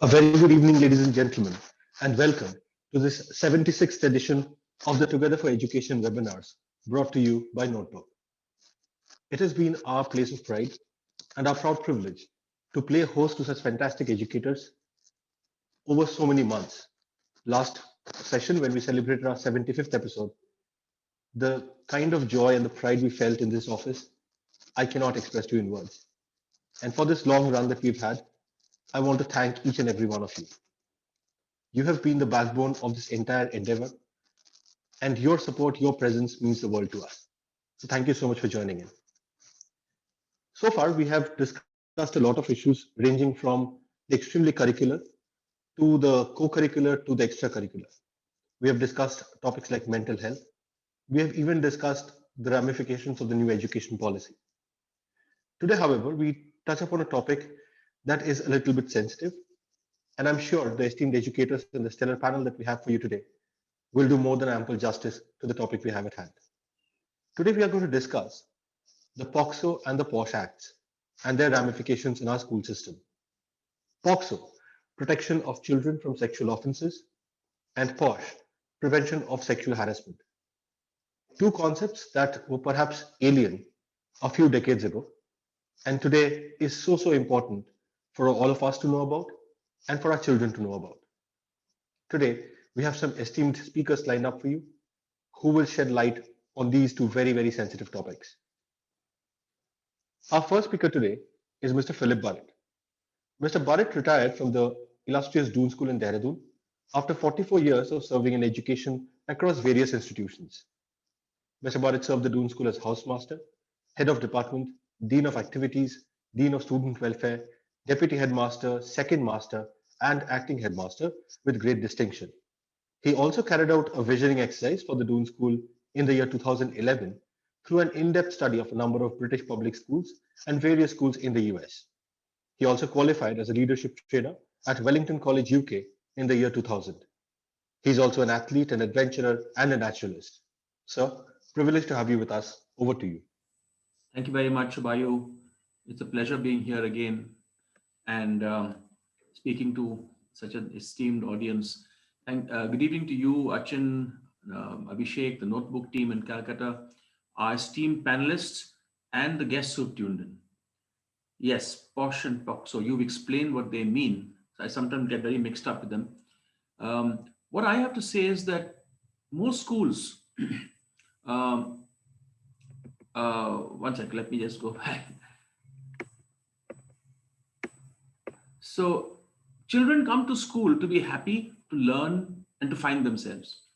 A very good evening, ladies and gentlemen, and welcome to this 76th edition of the Together for Education webinars brought to you by Notebook. It has been our place of pride and our proud privilege to play host to such fantastic educators over so many months. Last session, when we celebrated our 75th episode, the kind of joy and the pride we felt in this office, I cannot express to you in words. And for this long run that we've had, I want to thank each and every one of you. You have been the backbone of this entire endeavor, and your support, your presence means the world to us. So thank you so much for joining in. So far, we have discussed a lot of issues ranging from the extremely curricular to the co-curricular to the extracurricular. We have discussed topics like mental health. We have even discussed the ramifications of the new education policy. Today, however, we touch upon a topic that is a little bit sensitive, and I'm sure the esteemed educators in the stellar panel that we have for you today will do more than ample justice to the topic we have at hand. Today, we are going to discuss the POCSO and the POSH Acts and their ramifications in our school system. POCSO, protection of children from sexual offences, and POSH, prevention of sexual harassment. Two concepts that were perhaps alien a few decades ago, and today is so important for all of us to know about and for our children to know about. Today, we have some esteemed speakers lined up for you who will shed light on these two very sensitive topics. Our first speaker today is Mr. Philip Barrett. Mr. Barrett retired from the illustrious Doon School in Dehradun after 44 years of serving in education across various institutions. Mr. Barrett served the Doon School as housemaster, head of department, dean of activities, dean of student welfare, deputy headmaster, second master, and acting headmaster with great distinction. He also carried out a visioning exercise for the Doon School in the year 2011 through an in-depth study of a number of British public schools and various schools in the US. He also qualified as a leadership trainer at Wellington College, UK in the year 2000. He's also an athlete, an adventurer, and a naturalist. Sir, privileged to have you with us. Over to you. Thank you very much, Bayu. It's a pleasure being here again and speaking to such an esteemed audience. And good evening to you, Achin, Abhishek, the Notebook team in Calcutta, our esteemed panelists, and the guests who've tuned in. Yes, POSH and POCSO, you've explained what they mean. I sometimes get very mixed up with them. What I have to say is that most schools, one second, let me just go back. So children come to school to be happy, to learn, and to find themselves.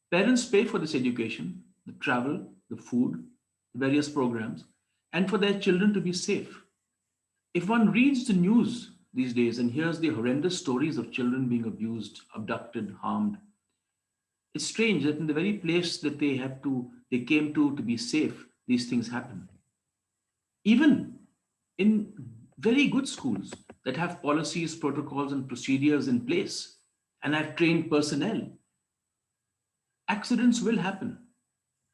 Parents pay for this education, the travel, the food, the various programs, and for their children to be safe. If one reads the news these days and hears the horrendous stories of children being abused, abducted, harmed, it's strange that in the very place that they came to be safe, these things happen. Even in very good schools that have policies, protocols, and procedures in place and have trained personnel, accidents will happen.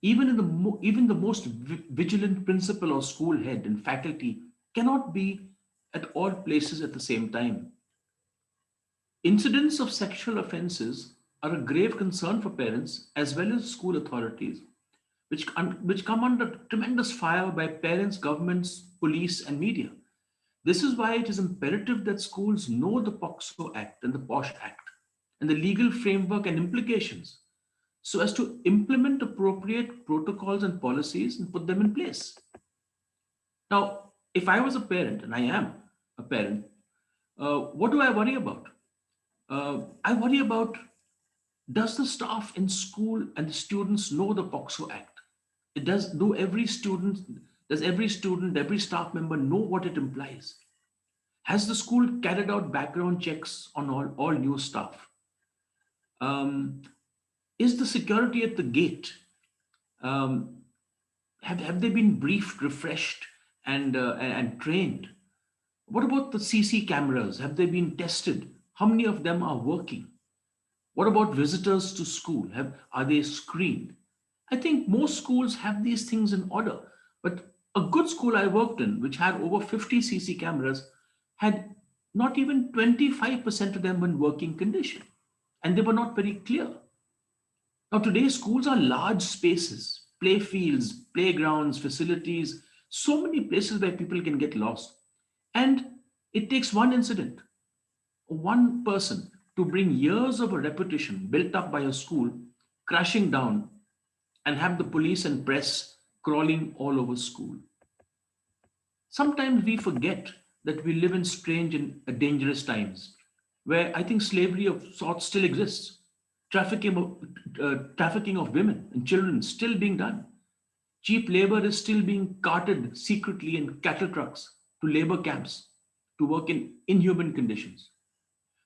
Even the most vigilant principal or school head and faculty cannot be at all places at the same time. Incidents of sexual offences are a grave concern for parents as well as school authorities, which come under tremendous fire by parents, governments, police, and media. This is why it is imperative that schools know the POCSO Act and the POSH Act and the legal framework and implications so as to implement appropriate protocols and policies and put them in place. Now, if I was a parent, and I am a parent, what do I worry about? I worry about, does the staff in school and the students know the POCSO Act? Does every student, every staff member know what it implies? Has the school carried out background checks on all new staff? Is the security at the gate? Have they been briefed, refreshed, and trained? What about the CC cameras? Have they been tested? How many of them are working? What about visitors to school? Are they screened? I think most schools have these things in order, but a good school I worked in, which had over 50 CC cameras, had not even 25% of them were in working condition, and they were not very clear. Now, today, schools are large spaces, play fields, playgrounds, facilities, so many places where people can get lost. And it takes one incident, one person, to bring years of a reputation built up by a school crashing down and have the police and press crawling all over school. Sometimes we forget that we live in strange and dangerous times where I think slavery of sorts still exists. Trafficking of women and children still being done. Cheap labor is still being carted secretly in cattle trucks to labor camps to work in inhuman conditions.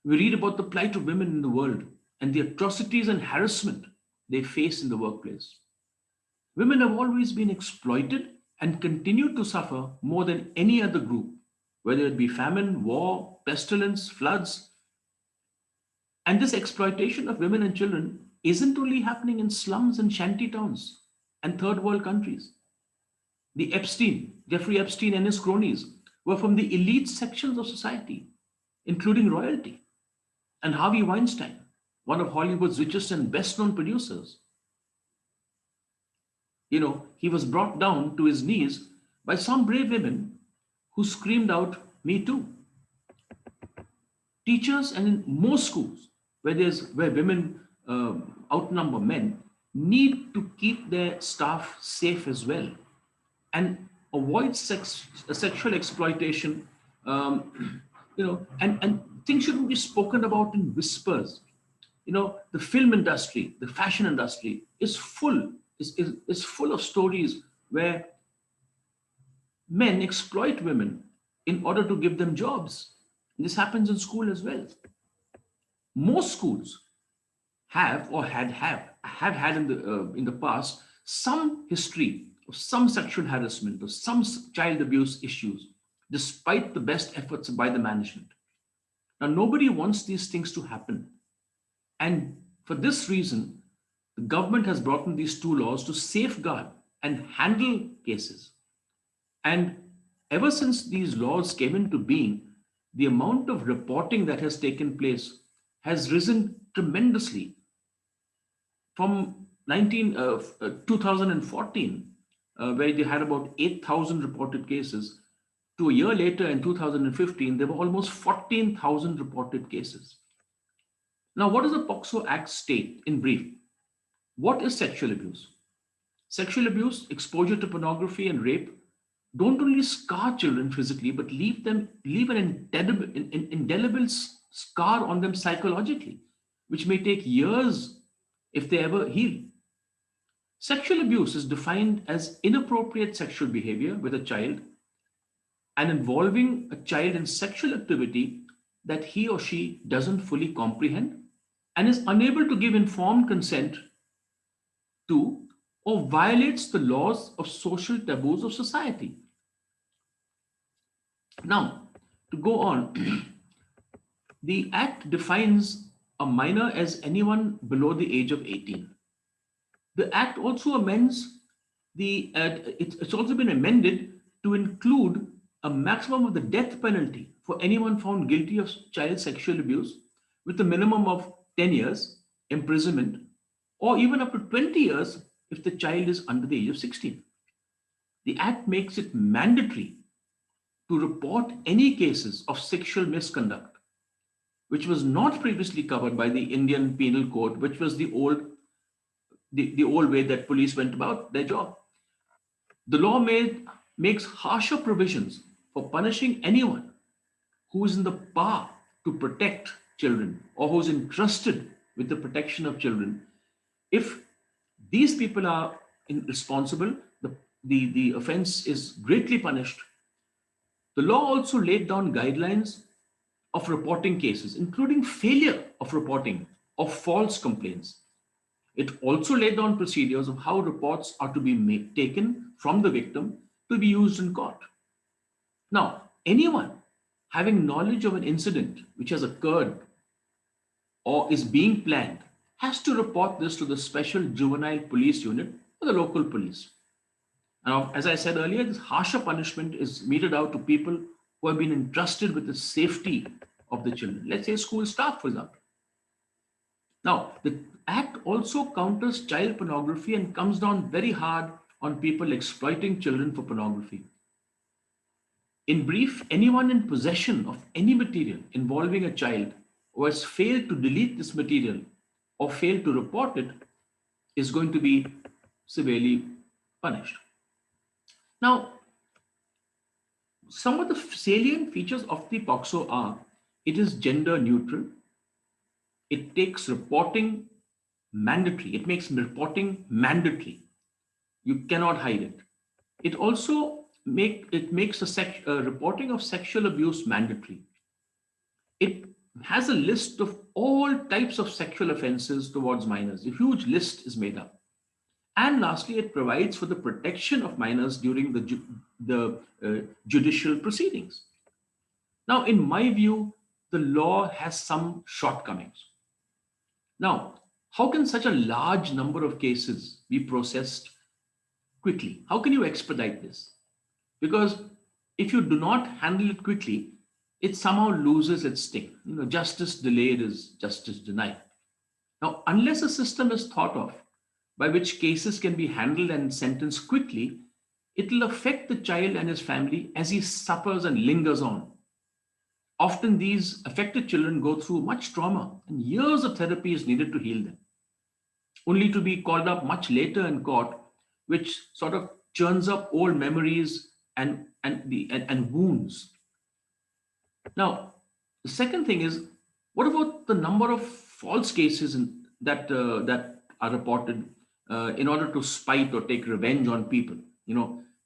We read about the plight of women in the world and the atrocities and harassment they face in the workplace. Women have always been exploited and continue to suffer more than any other group, whether it be famine, war, pestilence, floods. And this exploitation of women and children isn't only happening in slums and shanty towns and third world countries. Jeffrey Epstein and his cronies were from the elite sections of society, including royalty. And Harvey Weinstein, one of Hollywood's richest and best known producers, he was brought down to his knees by some brave women who screamed out, "Me too." Teachers and in most schools where women outnumber men need to keep their staff safe as well and avoid sexual exploitation. And things shouldn't be spoken about in whispers. The film industry, the fashion industry is full of stories where men exploit women in order to give them jobs. This happens in school as well. Most schools have or have had in the past some history of some sexual harassment or some child abuse issues, despite the best efforts by the management. Now, nobody wants these things to happen. And for this reason, the government has brought in these two laws to safeguard and handle cases. And ever since these laws came into being, the amount of reporting that has taken place has risen tremendously. From 2014, where they had about 8,000 reported cases, to a year later in 2015, there were almost 14,000 reported cases. Now, what does the POCSO Act state in brief? What is sexual abuse? Sexual abuse, exposure to pornography and rape don't only scar children physically, but leave an indelible scar on them psychologically, which may take years if they ever heal. Sexual abuse is defined as inappropriate sexual behavior with a child and involving a child in sexual activity that he or she doesn't fully comprehend and is unable to give informed consent to or violates the laws of social taboos of society. Now, to go on, the Act defines a minor as anyone below the age of 18. The Act also amends it's also been amended to include a maximum of the death penalty for anyone found guilty of child sexual abuse with a minimum of 10 years imprisonment or even up to 20 years if the child is under the age of 16. The Act makes it mandatory to report any cases of sexual misconduct, which was not previously covered by the Indian Penal Code, which was the old way that police went about their job. The law makes harsher provisions for punishing anyone who is in the power to protect children or who is entrusted with the protection of children. If these people are responsible, the offense is greatly punished. The law also laid down guidelines of reporting cases, including failure of reporting of false complaints. It also laid down procedures of how reports are to be taken from the victim to be used in court. Now, anyone having knowledge of an incident which has occurred or is being planned has to report this to the Special Juvenile Police Unit or the local police. Now, as I said earlier, this harsher punishment is meted out to people who have been entrusted with the safety of the children. Let's say school staff, for example. Now, the Act also counters child pornography and comes down very hard on people exploiting children for pornography. In brief, anyone in possession of any material involving a child who has failed to delete this material or failed to report it is going to be severely punished. Now, some of the salient features of the POCSO are: it is gender neutral, it takes reporting mandatory, it makes reporting mandatory. You cannot hide it. It also makes a reporting of sexual abuse mandatory. It has a list of all types of sexual offenses towards minors. A huge list is made up. And lastly, it provides for the protection of minors during the judicial proceedings. Now, in my view, the law has some shortcomings. Now, how can such a large number of cases be processed quickly? How can you expedite this? Because if you do not handle it quickly, it somehow loses its sting. Justice delayed is justice denied. Now, unless a system is thought of by which cases can be handled and sentenced quickly, it will affect the child and his family as he suffers and lingers on. Often these affected children go through much trauma and years of therapy is needed to heal them, only to be called up much later in court, which sort of churns up old memories and wounds. Now, the second thing is, what about the number of false cases that are reported in order to spite or take revenge on people?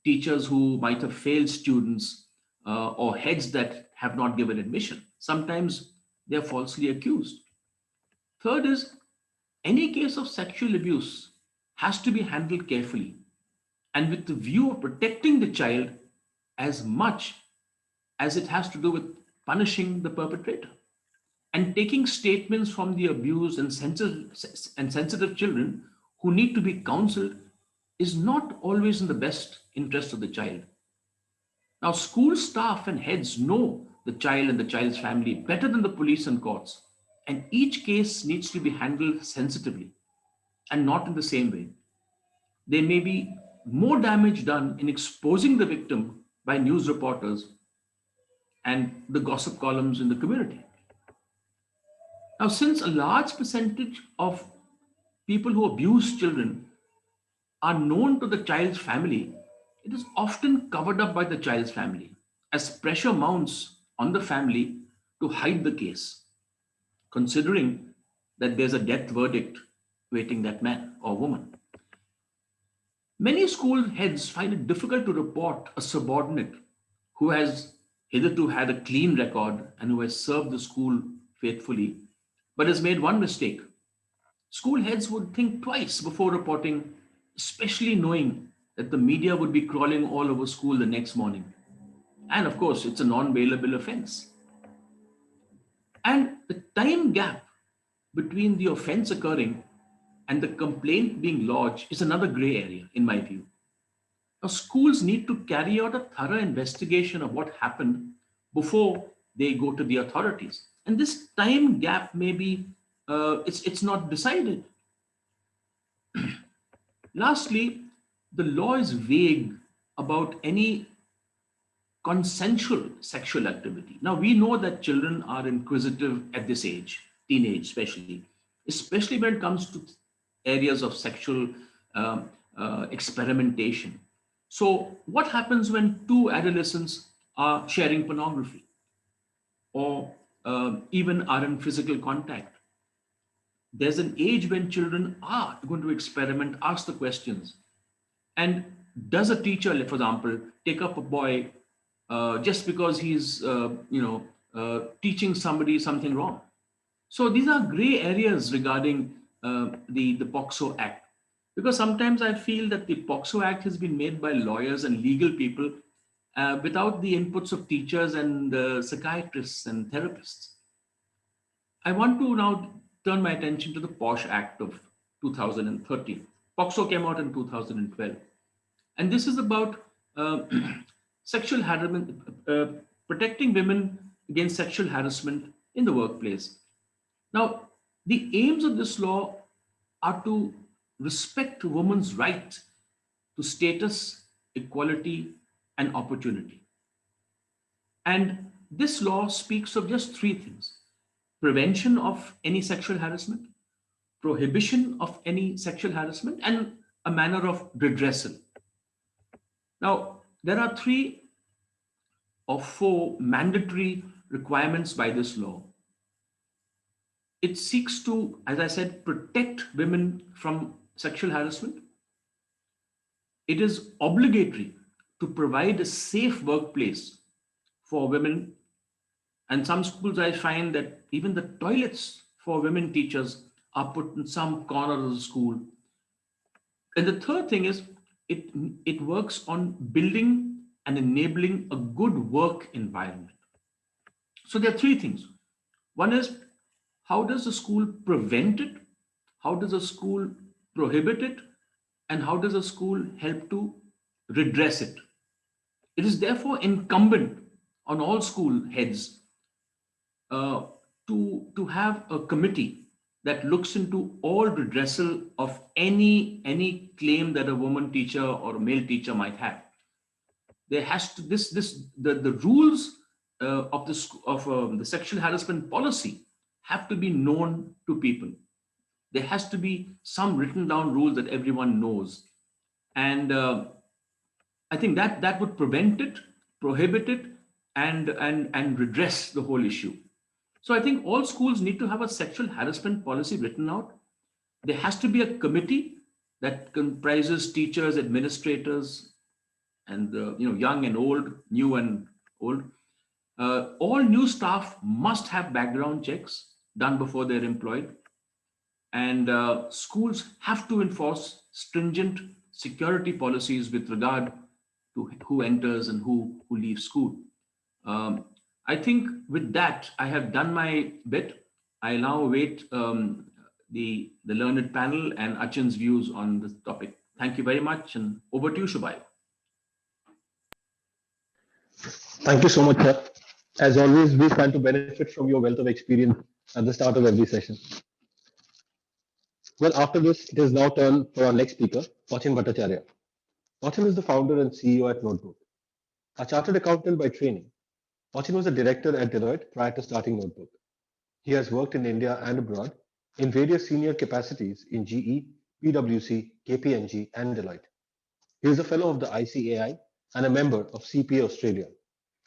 Teachers who might have failed students or heads that have not given admission. Sometimes they are falsely accused. Third is, any case of sexual abuse has to be handled carefully and with the view of protecting the child as much as it has to do with punishing the perpetrator. And taking statements from the abused and sensitive children who need to be counseled is not always in the best interest of the child. Now, school staff and heads know the child and the child's family better than the police and courts, and each case needs to be handled sensitively and not in the same way. There may be more damage done in exposing the victim by news reporters and the gossip columns in the community. Now, since a large percentage of people who abuse children are known to the child's family, it is often covered up by the child's family as pressure mounts on the family to hide the case, considering that there's a death verdict waiting that man or woman. Many school heads find it difficult to report a subordinate who has hitherto had a clean record and who has served the school faithfully, but has made one mistake. School heads would think twice before reporting, especially knowing that the media would be crawling all over school the next morning. And of course, it's a non-bailable offense. And the time gap between the offense occurring and the complaint being lodged is another gray area, in my view. Now, schools need to carry out a thorough investigation of what happened before they go to the authorities. And this time gap may be, it's not decided. Lastly, the law is vague about any consensual sexual activity. Now, we know that children are inquisitive at this age, teenage especially when it comes to areas of sexual experimentation. So what happens when two adolescents are sharing pornography or even are in physical contact? There's an age when children are going to experiment, ask the questions. And does a teacher, for example, take up a boy just because he's, teaching somebody something wrong? So these are gray areas regarding the POCSO Act, because sometimes I feel that the POCSO Act has been made by lawyers and legal people without the inputs of teachers and psychiatrists and therapists. I want to now turn my attention to the POSH Act of 2013. POCSO came out in 2012. And this is about sexual protecting women against sexual harassment in the workplace. Now, the aims of this law are to respect women's right to status, equality, and opportunity. And this law speaks of just three things: prevention of any sexual harassment, prohibition of any sexual harassment, and a manner of redressal. Now, there are three or four mandatory requirements by this law. It seeks to, as I said, protect women from sexual harassment. It is obligatory to provide a safe workplace for women. And some schools, I find that even the toilets for women teachers are put in some corner of the school. And the third thing is it, it works on building and enabling a good work environment. So there are three things. One is, how does the school prevent it? How does the school prohibit it? And how does the school help to redress it? It is therefore incumbent on all school heads uh, to have a committee that looks into all redressal of any claim that a woman teacher or a male teacher might have. There has to the rules of the sexual harassment policy have to be known to people. There has to be some written down rules that everyone knows, and I think that that would prevent it, prohibit it, and redress the whole issue. So I think all schools need to have a sexual harassment policy written out. There has to be a committee that comprises teachers, administrators, and young and old, new and old. All new staff must have background checks done before they're employed, and schools have to enforce stringent security policies with regard to who enters and who leaves school. Um, I think with that, I have done my bit. I now await the learned panel and Achin's views on this topic. Thank you very much, and over to you, Shubhai. Thank you so much, sir. As always, we stand to benefit from your wealth of experience at the start of every session. Well, after this, it is now turn for our next speaker, Achin Bhattacharya. Achin is the founder and CEO at Notebook. A chartered accountant by training, Achin was a director at Deloitte prior to starting Notebook. He has worked in India and abroad in various senior capacities in GE, PwC, KPMG, and Deloitte. He is a fellow of the ICAI and a member of CPA Australia.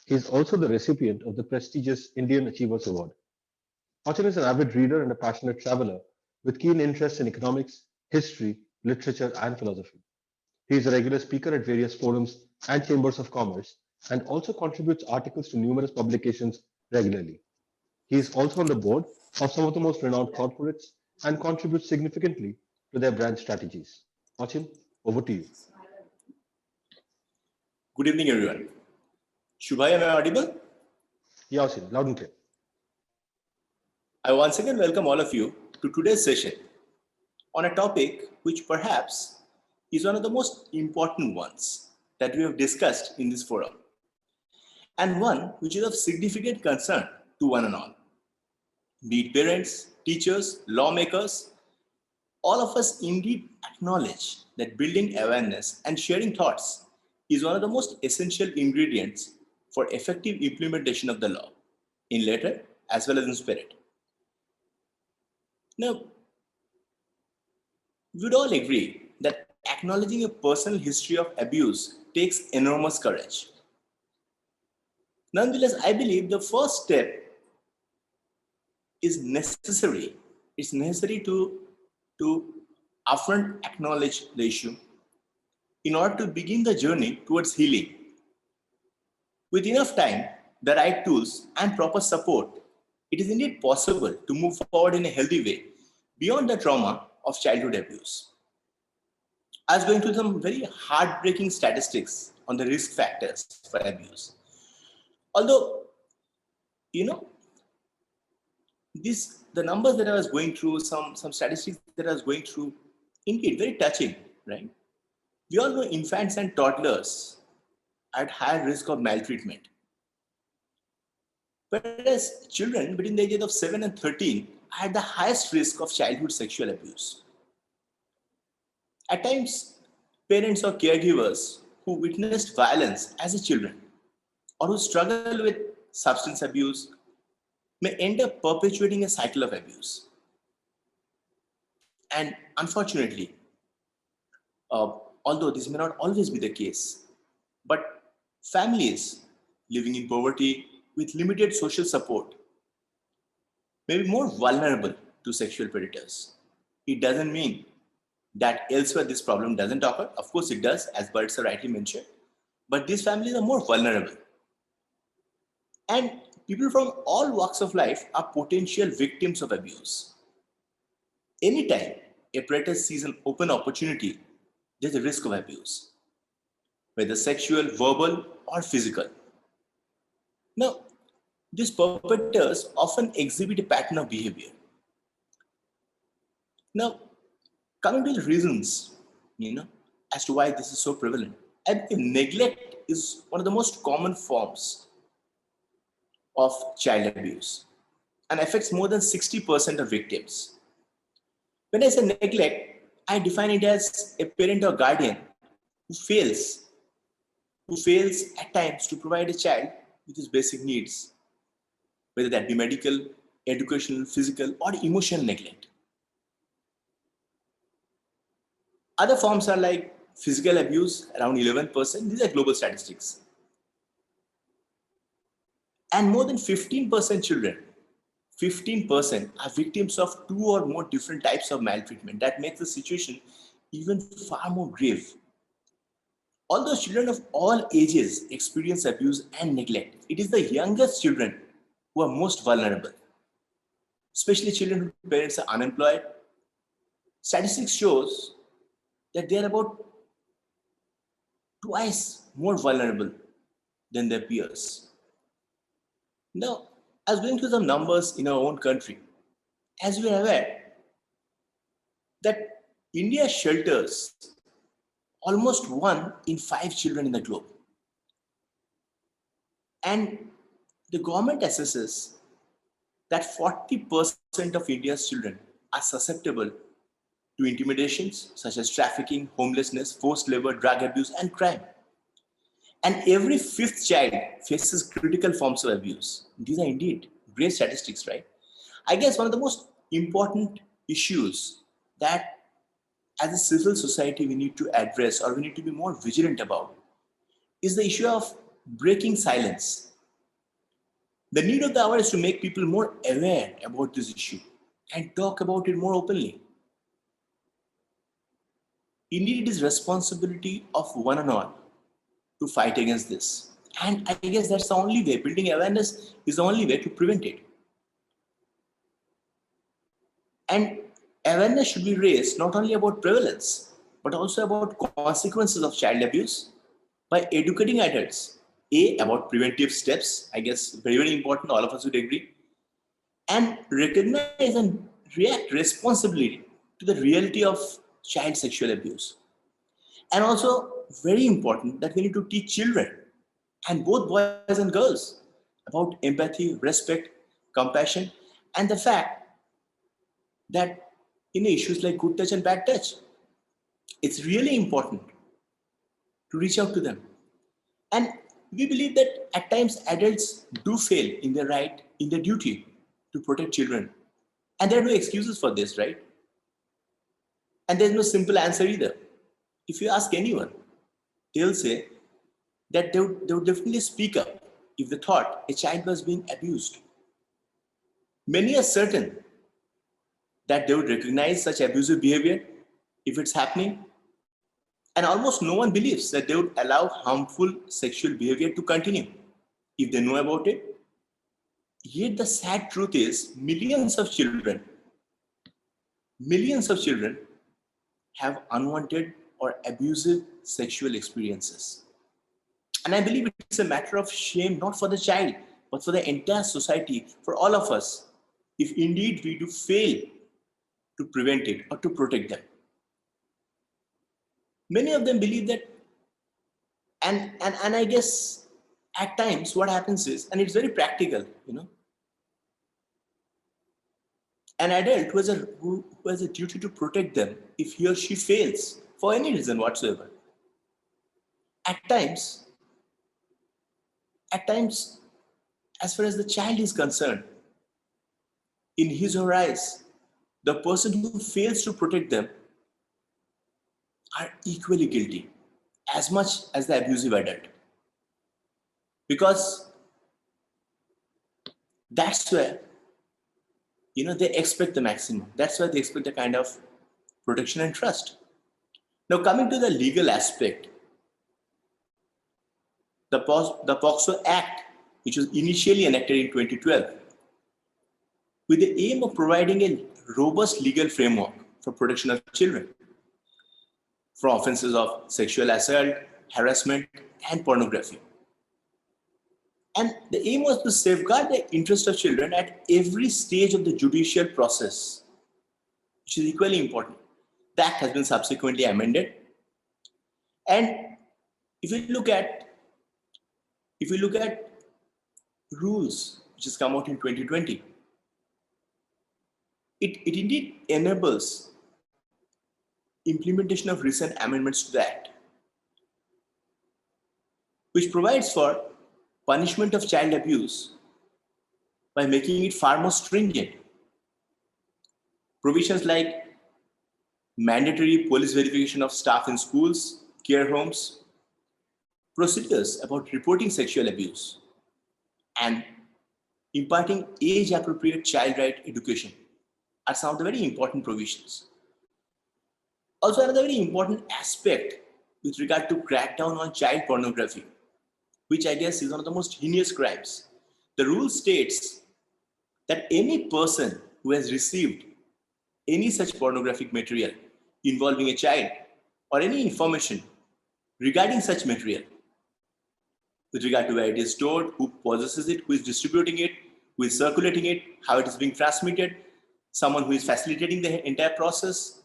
He is also the recipient of the prestigious Indian Achievers Award. Achin is an avid reader and a passionate traveler with keen interest in economics, history, literature, and philosophy. He is a regular speaker at various forums and chambers of commerce and also contributes articles to numerous publications regularly. He is also on the board of some of the most renowned corporates and contributes significantly to their brand strategies. Achin, over to you. Good evening, everyone. Shubhai, am I audible? Yeah, Achin, loud and clear. I once again welcome all of you to today's session on a topic which perhaps is one of the most important ones that we have discussed in this forum, and one which is of significant concern to one and all. Be it parents, teachers, lawmakers, all of us indeed acknowledge that building awareness and sharing thoughts is one of the most essential ingredients for effective implementation of the law, in letter as well as in spirit. Now, we'd all agree that acknowledging a personal history of abuse takes enormous courage. Nonetheless, I believe the first step is necessary. It's necessary to upfront acknowledge the issue in order to begin the journey towards healing. With enough time, the right tools, and proper support, it is indeed possible to move forward in a healthy way beyond the trauma of childhood abuse. I was going through some very heartbreaking statistics on the risk factors for abuse. Although, the numbers that I was going through, some statistics that I was going through, indeed very touching, right? We all know infants and toddlers are at higher risk of maltreatment. whereas children between the ages of 7 and 13 are at the highest risk of childhood sexual abuse. At times, parents or caregivers who witnessed violence as a children or who struggle with substance abuse may end up perpetuating a cycle of abuse. And unfortunately, uh, although this may not always be the case, but families living in poverty with limited social support may be more vulnerable to sexual predators. It doesn't mean that elsewhere this problem doesn't occur. Of course it does, as Bert rightly mentioned. But these families are more vulnerable. And people from all walks of life are potential victims of abuse. Anytime a predator sees an open opportunity, there's a risk of abuse, whether sexual, verbal, or physical. Now, these perpetrators often exhibit a pattern of behavior. Now, coming to the reasons, as to why this is so prevalent, I believe neglect is one of the most common forms of child abuse and affects more than 60% of victims. When I say neglect, I define it as a parent or guardian who fails at times to provide a child with his basic needs, whether that be medical, educational, physical, or emotional neglect. Other forms are like physical abuse, around 11%. These are global statistics. And more than 15% children, 15% are victims of 2 or more different types of maltreatment. That makes the situation even far more grave. Although children of all ages experience abuse and neglect, it is the youngest children who are most vulnerable, especially children whose parents are unemployed. Statistics shows that they are about twice more vulnerable than their peers. Now, I was going through some numbers in our own country. As we are aware, that India shelters almost 1 in 5 children in the globe. And the government assesses that 40% of India's children are susceptible to intimidations such as trafficking, homelessness, forced labor, drug abuse, and crime. And every 5th child faces critical forms of abuse. These are indeed great statistics, right? I guess one of the most important issues that as a civil society we need to address or we need to be more vigilant about is the issue of breaking silence. The need of the hour is to make people more aware about this issue and talk about it more openly. Indeed, it is responsibility of one and all to fight against this. And I guess that's the only way. Building awareness is the only way to prevent it. And awareness should be raised not only about prevalence, but also about consequences of child abuse by educating adults. About preventive steps, I guess very, very important, all of us would agree. And recognize and react responsibly to the reality of child sexual abuse. And also very important that we need to teach children and both boys and girls about empathy, respect, compassion, and the fact that in issues like good touch and bad touch, it's really important to reach out to them. And we believe that at times adults do fail in their right, in their duty to protect children. And there are no excuses for this, right? And there's no simple answer either. If you ask anyone, they'll say that they would definitely speak up if they thought a child was being abused. Many are certain that they would recognize such abusive behavior if it's happening. And almost no one believes that they would allow harmful sexual behavior to continue if they know about it. Yet the sad truth is millions of children have unwanted or abusive sexual experiences. And I believe it's a matter of shame, not for the child, but for the entire society, for all of us, if indeed we do fail to prevent it or to protect them. Many of them believe that, and I guess at times what happens is, and it's very practical, an adult who has a duty to protect them if he or she fails for any reason whatsoever. At times, as far as the child is concerned, in his or her eyes, the person who fails to protect them are equally guilty as much as the abusive adult. Because that's where, they expect the maximum. That's why they expect a kind of protection and trust. Now, coming to the legal aspect, the POCSO Act, which was initially enacted in 2012, with the aim of providing a robust legal framework for protection of children from offenses of sexual assault, harassment, and pornography. And the aim was to safeguard the interest of children at every stage of the judicial process, which is equally important. The act has been subsequently amended. And if we look at rules which has come out in 2020, it indeed enables implementation of recent amendments to the Act, which provides for punishment of child abuse by making it far more stringent. Provisions like mandatory police verification of staff in schools, care homes, procedures about reporting sexual abuse, and imparting age-appropriate child right education are some of the very important provisions. Also, another very important aspect with regard to crackdown on child pornography, which I guess is one of the most heinous crimes. The rule states that any person who has received any such pornographic material involving a child or any information regarding such material, with regard to where it is stored, who possesses it, who is distributing it, who is circulating it, how it is being transmitted, someone who is facilitating the entire process,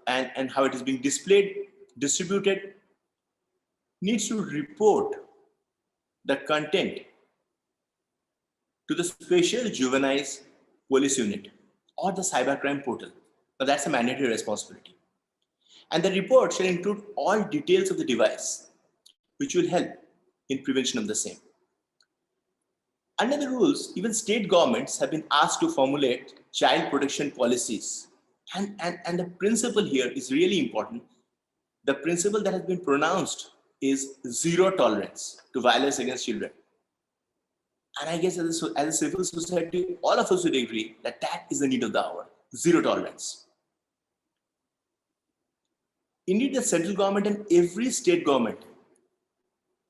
and how it is being displayed, distributed, needs to report the content to the Special Juvenile Police Unit or the Cybercrime Portal. Now that's a mandatory responsibility. And the report shall include all details of the device, which will help in prevention of the same. Under the rules, even state governments have been asked to formulate child protection policies. And the principle here is really important. The principle that has been pronounced is zero tolerance to violence against children. And I guess as a civil society, all of us would agree that that is the need of the hour, zero tolerance. Indeed, the central government and every state government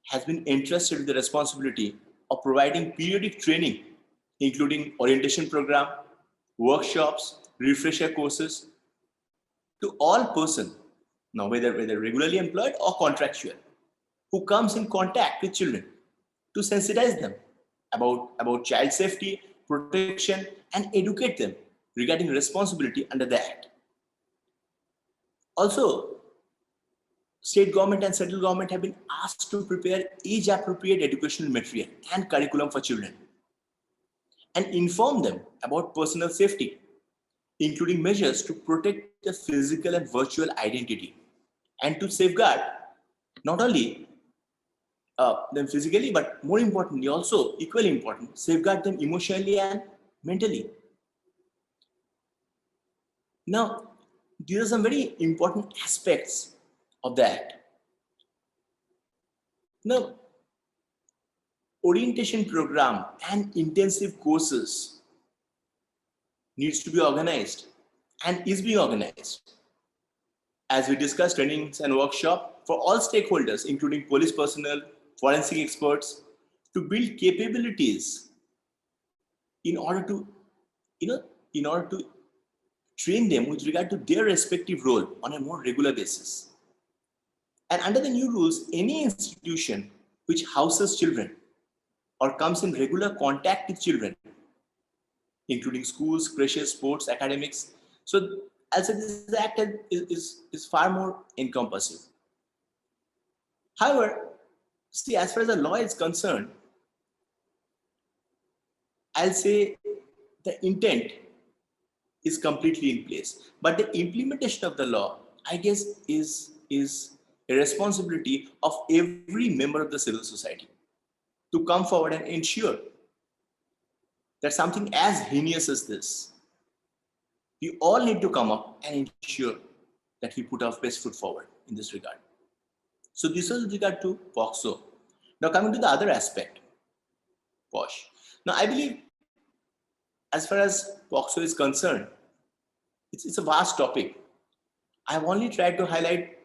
has been entrusted with the responsibility of providing periodic training, including orientation program, workshops, refresher courses, to all persons, now whether regularly employed or contractual, who comes in contact with children, to sensitize them about child safety, protection, and educate them regarding responsibility under the Act. Also, state government and central government have been asked to prepare age-appropriate educational material and curriculum for children and inform them about personal safety, including measures to protect the physical and virtual identity and to safeguard not only them physically, but more importantly, also equally important, safeguard them emotionally and mentally. Now, these are some very important aspects of the Act. Now, orientation program and intensive courses needs to be organized and is being organized. As we discussed, trainings and workshop for all stakeholders, including police personnel, forensic experts, to build capabilities in order to train them with regard to their respective role on a more regular basis. And under the new rules, any institution which houses children or comes in regular contact with children, including schools, creches, sports, academics. So I'll say this Act is far more encompassing. However, See, as far as the law is concerned, I'll say the intent is completely in place, but the implementation of the law, I guess, is a responsibility of every member of the civil society to come forward and ensure that something as heinous as this, we all need to come up and ensure that we put our best foot forward in this regard. So this was with regard to POCSO. Now coming to the other aspect, POSH. Now I believe as far as POCSO is concerned, it's a vast topic. I've only tried to highlight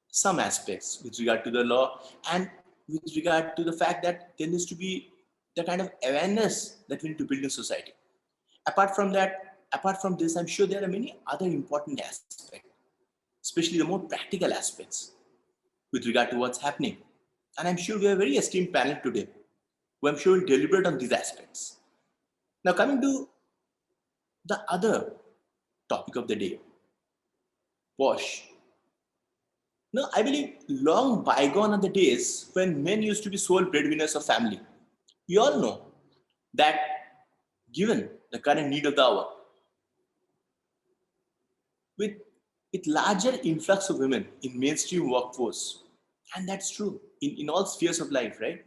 some aspects with regard to the law and with regard to the fact that there needs to be the kind of awareness that we need to build in society. Apart from this, I'm sure there are many other important aspects, especially the more practical aspects with regard to what's happening. And I'm sure we have a very esteemed panel today who I'm sure will deliberate on these aspects. Now coming to the other topic of the day, POSH. Now, I believe long bygone are the days when men used to be sole breadwinners of family. We all know that given the current need of the hour, with larger influx of women in mainstream workforce, and that's true in all spheres of life, right?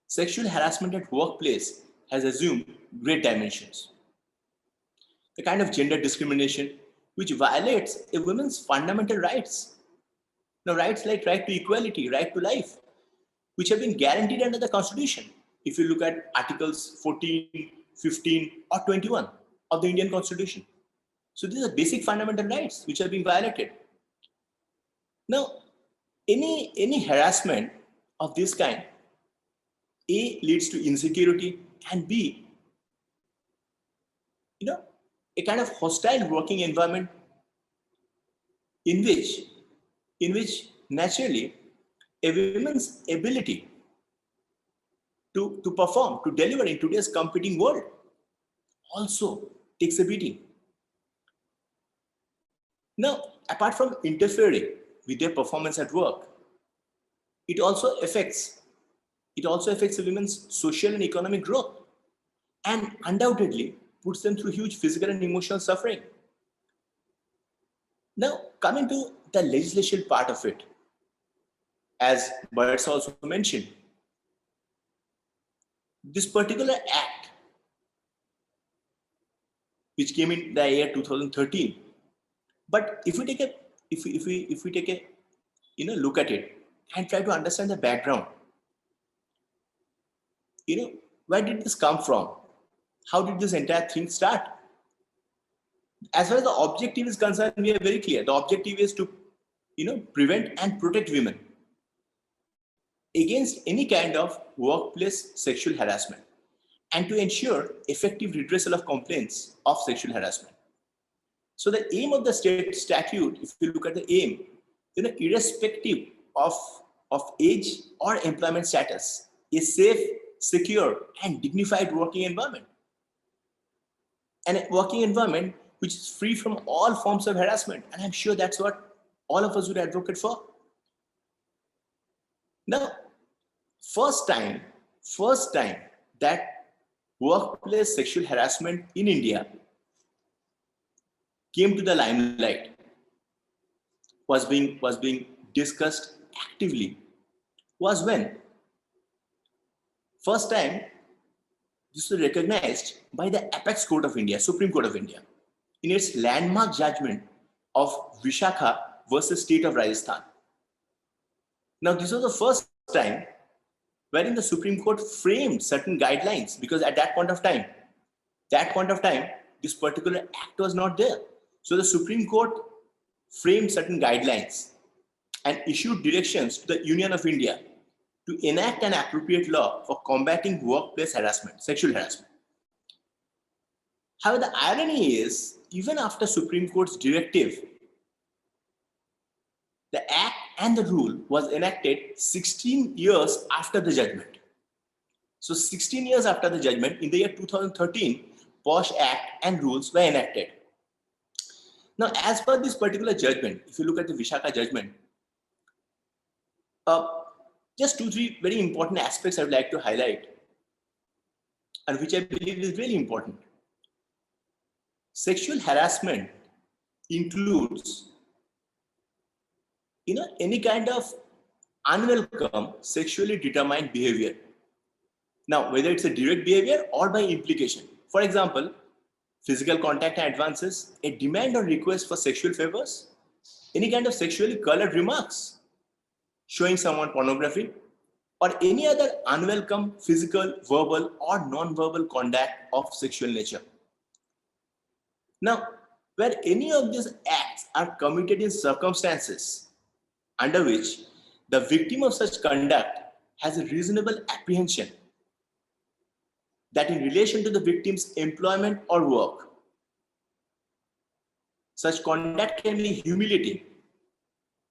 Sexual harassment at workplace has assumed great dimensions. The kind of gender discrimination which violates a woman's fundamental rights. Now, rights like right to equality, right to life, which have been guaranteed under the Constitution. If you look at Articles 14, 15, or 21 of the Indian Constitution. So these are basic fundamental rights which are being violated. Now, any harassment of this kind, A, leads to insecurity, and B, a kind of hostile working environment in which naturally a woman's ability to perform, to deliver in today's competing world also takes a beating. Now, apart from interfering with their performance at work, it also affects a women's social and economic growth, and undoubtedly puts them through huge physical and emotional suffering. Now, coming to the legislation part of it, as Bert also mentioned, this particular act, which came in the year 2013, but if we take a look at it and try to understand the background, where did this come from? How did this entire thing start? As far as the objective is concerned, we are very clear. The objective is to, prevent and protect women against any kind of workplace sexual harassment and to ensure effective redressal of complaints of sexual harassment. So the aim of the state statute, if you look at the aim, irrespective of age or employment status, is safe, secure, and dignified working environment. And a working environment which is free from all forms of harassment. And I'm sure that's what all of us would advocate for. Now, first time that workplace sexual harassment in India came to the limelight, was being discussed actively, was when first time this was recognized by the Apex Court of India, Supreme Court of India, in its landmark judgment of Vishakha versus State of Rajasthan. Now, this was the first time wherein the Supreme Court framed certain guidelines, because at that point of time, this particular act was not there. So the Supreme Court framed certain guidelines and issued directions to the Union of India to enact an appropriate law for combating workplace harassment, sexual harassment. However, the irony is, even after Supreme Court's directive, the act and the rule was enacted 16 years after the judgment. So 16 years after the judgment, in the year 2013, POSH Act and rules were enacted. Now, as per this particular judgment, if you look at the Vishakha judgment, Just 2-3 very important aspects I would like to highlight, and which I believe is really important. Sexual harassment includes, any kind of unwelcome sexually determined behavior. Now, whether it's a direct behavior or by implication. For example, physical contact and advances, a demand or request for sexual favors, any kind of sexually colored remarks, showing someone pornography, or any other unwelcome physical, verbal, or non-verbal conduct of sexual nature. Now, where any of these acts are committed in circumstances under which the victim of such conduct has a reasonable apprehension that in relation to the victim's employment or work, such conduct can be humiliating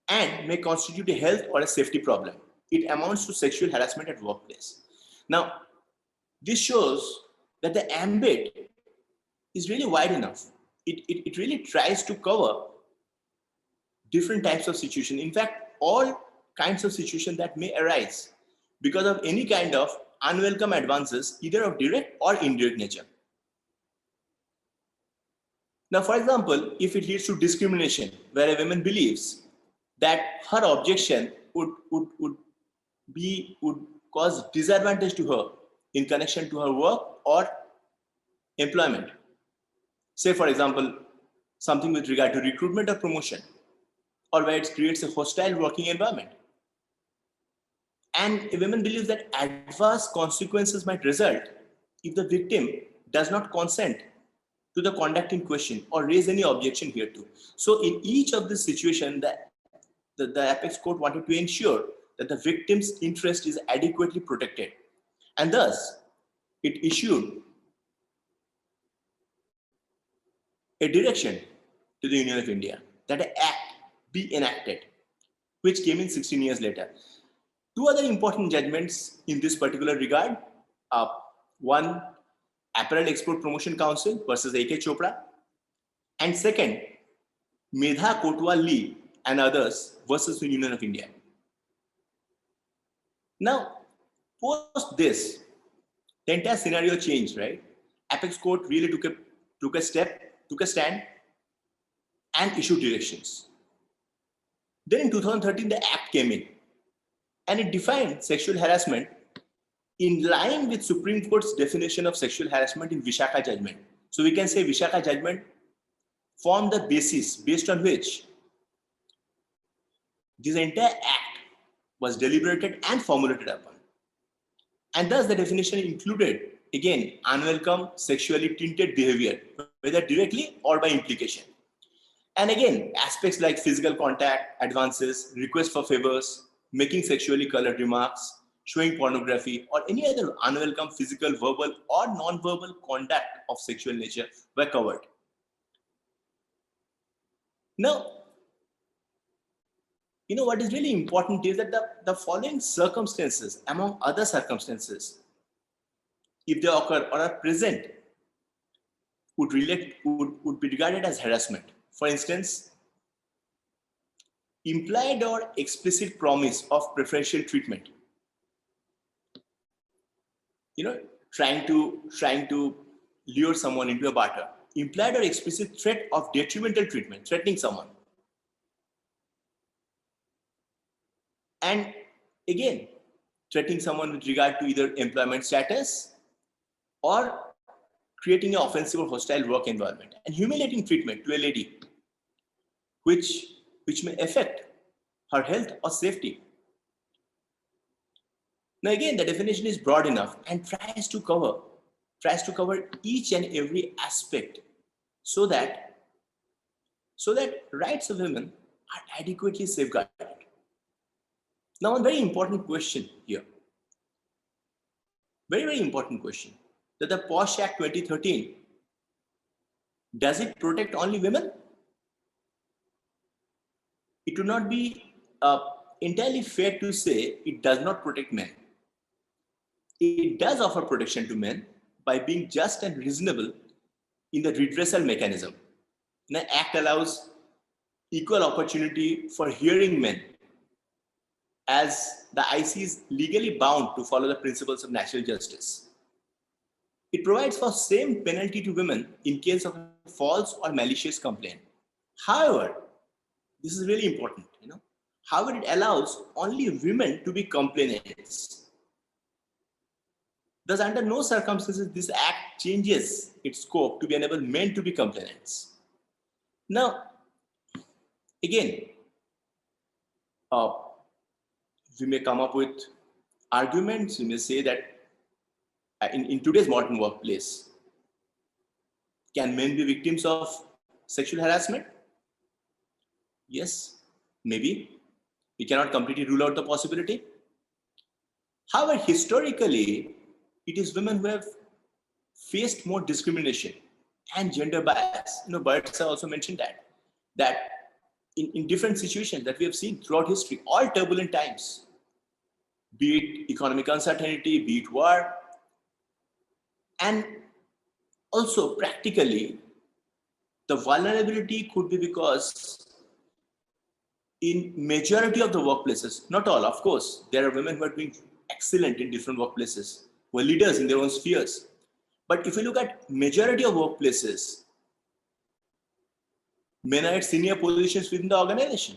and may constitute a health or a safety problem. It amounts to sexual harassment at workplace. Now, this shows that the ambit is really wide enough. It really tries to cover different types of situations. In fact, all kinds of situations that may arise because of any kind of unwelcome advances, either of direct or indirect nature. Now, for example, if it leads to discrimination, where a woman believes that her objection would cause disadvantage to her in connection to her work or employment. Say, for example, something with regard to recruitment or promotion, or where it creates a hostile working environment. And a woman believes that adverse consequences might result if the victim does not consent to the conduct in question or raise any objection hereto. So in each of these situations, the Apex Court wanted to ensure that the victim's interest is adequately protected. And thus, it issued a direction to the Union of India that an act be enacted, which came in 16 years later. Two other important judgments in this particular regard. One, Apparel Export Promotion Council versus A.K. Chopra. And second, Medha Kotwal Lee and others versus the Union of India. Now, post this, the entire scenario changed, right? Apex Court really took a stand and issued directions. Then in 2013, the Act came in and it defined sexual harassment in line with Supreme Court's definition of sexual harassment in Vishakha judgment. So we can say Vishakha judgment formed the basis based on which this entire act was deliberated and formulated upon. And thus the definition included, again, unwelcome sexually tinted behavior, whether directly or by implication. And again, aspects like physical contact, advances, requests for favors, making sexually colored remarks, showing pornography, or any other unwelcome physical, verbal, or non-verbal conduct of sexual nature were covered. Now, what is really important is that the following circumstances, among other circumstances, if they occur or are present, would be regarded as harassment. For instance, implied or explicit promise of preferential treatment. Trying to lure someone into a barter. Implied or explicit threat of detrimental treatment, threatening someone. And again, threatening someone with regard to either employment status or creating an offensive or hostile work environment, and humiliating treatment to a lady, which may affect her health or safety. Now again, the definition is broad enough and tries to cover each and every aspect so that rights of women are adequately safeguarded. Now, one very important question here. Very, very important question. That the POSH Act 2013, does it protect only women? It would not be entirely fair to say it does not protect men. It does offer protection to men by being just and reasonable in the redressal mechanism. The Act allows equal opportunity for hearing men as the IC is legally bound to follow the principles of natural justice. It provides for same penalty to women in case of a false or malicious complaint. However, this is really important, However, it allows only women to be complainants. Thus, under no circumstances, this act changes its scope to enable men to be complainants. Now, again, we may come up with arguments. We may say that in today's modern workplace, can men be victims of sexual harassment? Yes, maybe. We cannot completely rule out the possibility. However, historically, it is women who have faced more discrimination and gender bias. Birds also mentioned that in different situations that we have seen throughout history, all turbulent times, be it economic uncertainty, be it war, and also practically, the vulnerability could be because in majority of the workplaces, not all, of course, there are women who are doing excellent in different workplaces, who are leaders in their own spheres. But if you look at majority of workplaces, men are at senior positions within the organization.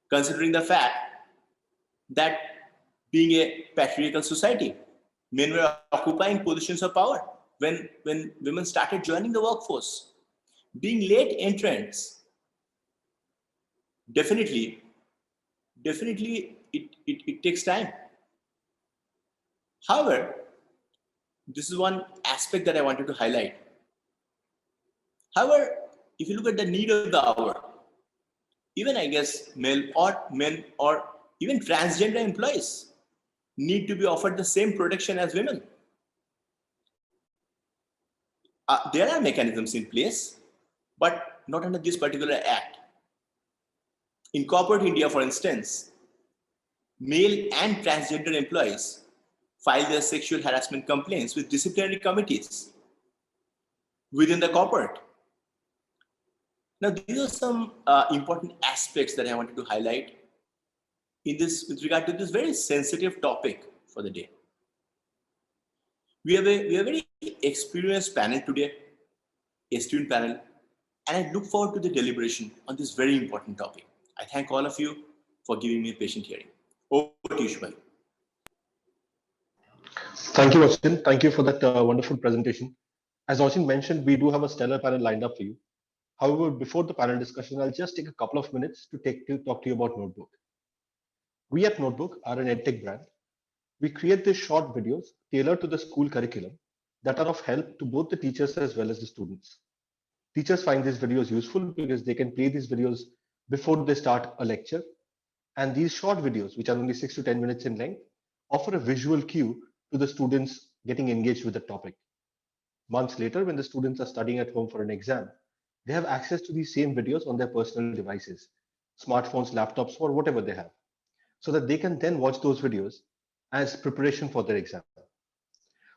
Considering the fact that being a patriarchal society, men were occupying positions of power when women started joining the workforce. Being late entrants, definitely it takes time. However, this is one aspect that I wanted to highlight. However, if you look at the need of the hour, even I guess men or even transgender employees need to be offered the same protection as women. There are mechanisms in place, but not under this particular act. In corporate India, for instance, male and transgender employees file their sexual harassment complaints with disciplinary committees within the corporate. Now, these are some important aspects that I wanted to highlight in this with regard to this very sensitive topic for the day. We have a very experienced panel today, a student panel, and I look forward to the deliberation on this very important topic. I thank all of you for giving me a patient hearing. Over to you, Shubham. Thank you, Austin. Thank you for that wonderful presentation. As Austin mentioned, we do have a stellar panel lined up for you. However, before the panel discussion, I'll just take a couple of minutes to talk to you about Notebook. We at Notebook are an EdTech brand. We create these short videos tailored to the school curriculum that are of help to both the teachers as well as the students. Teachers find these videos useful because they can play these videos before they start a lecture. And these short videos, which are only 6 to 10 minutes in length, offer a visual cue to the students getting engaged with the topic. Months later, when the students are studying at home for an exam, they have access to these same videos on their personal devices, smartphones, laptops, or whatever they have, so that they can then watch those videos as preparation for their exam.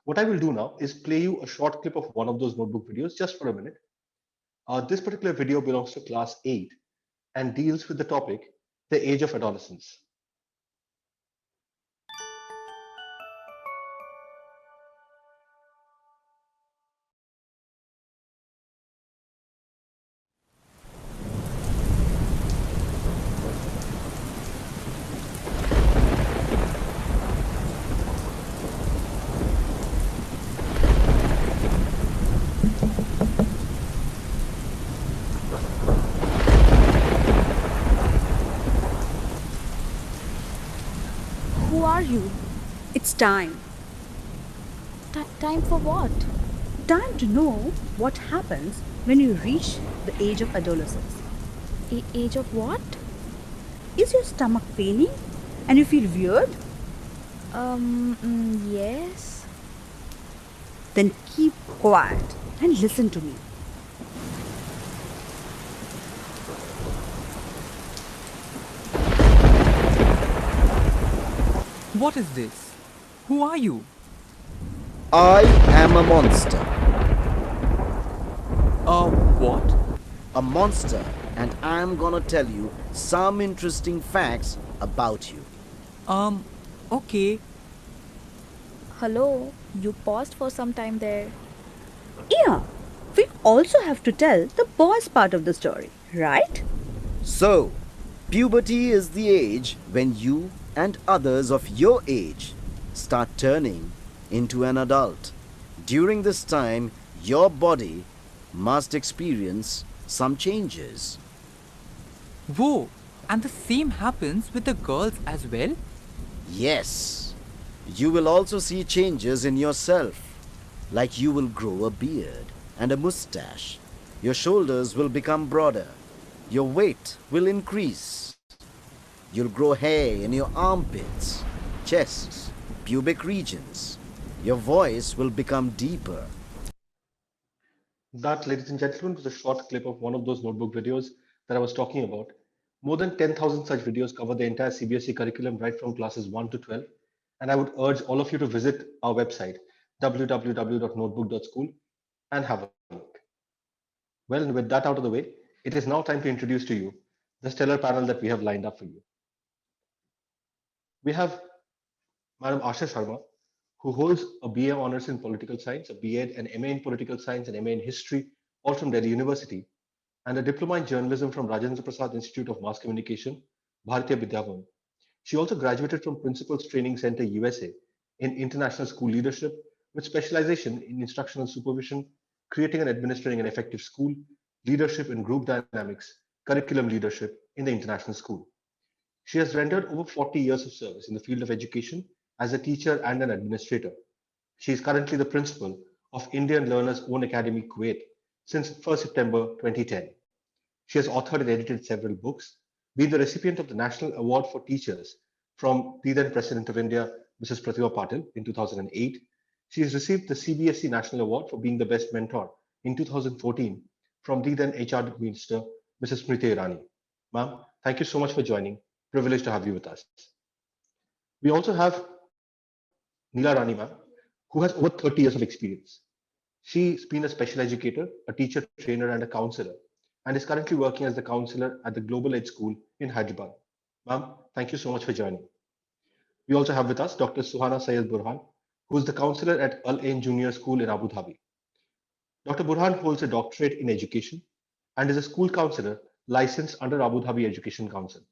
What I will do now is play you a short clip of one of those Notebook videos just for a minute. This particular video belongs to class 8 and deals with the topic, the age of adolescence. Who are you? It's time. Time for what? Time to know what happens when you reach the age of adolescence. Age of what? Is your stomach paining and you feel weird? Yes. Then keep quiet and listen to me. What is this? Who are you? I am a monster. What? A monster, and I'm gonna tell you some interesting facts about you. Okay. Hello, you paused for some time there. Yeah, we also have to tell the boys' part of the story, right? So, puberty is the age when you and others of your age start turning into an adult. During this time, your body must experience some changes. Whoa. And the same happens with the girls as well? Yes, you will also see changes in yourself, like you will grow a beard and a mustache. Your shoulders will become broader. Your weight will increase. You'll grow hair in your armpits, chests, pubic regions. Your voice will become deeper. That, ladies and gentlemen, was a short clip of one of those notebook videos that I was talking about. More than 10,000 such videos cover the entire CBSE curriculum right from classes 1 to 12. And I would urge all of you to visit our website, www.notebook.school, and have a look. Well, and with that out of the way, it is now time to introduce to you the stellar panel that we have lined up for you. We have Madam Asha Sharma, who holds a BA Honours in Political Science, a BA and MA in Political Science, and MA in History, all from Delhi University, and a Diploma in Journalism from Rajendra Prasad Institute of Mass Communication, Bharatiya Vidya Bhavan. She also graduated from Principals Training Center, USA, in International School Leadership, with specialization in instructional supervision, creating and administering an effective school, leadership in group dynamics, curriculum leadership in the international school. She has rendered over 40 years of service in the field of education as a teacher and an administrator. She is currently the principal of Indian Learners Own Academy, Kuwait, since 1st September 2010. She has authored and edited several books, been the recipient of the National Award for Teachers from the then President of India, Mrs. Pratibha Patil, in 2008. She has received the CBSE National Award for being the best mentor in 2014 from the then HR Minister, Mrs. Smriti Irani. Ma'am, thank you so much for joining. Privileged to have you with us. We also have Neela Rani, ma'am, who has over 30 years of experience. She's been a special educator, a teacher trainer, and a counselor, and is currently working as the counselor at the Global Edge School in Hyderabad. Ma'am, thank you so much for joining. We also have with us Dr. Suhana Syed Burhan, who is the counselor at Al Ain Junior School in Abu Dhabi. Dr. Burhan holds a doctorate in education and is a school counselor licensed under Abu Dhabi Education Council.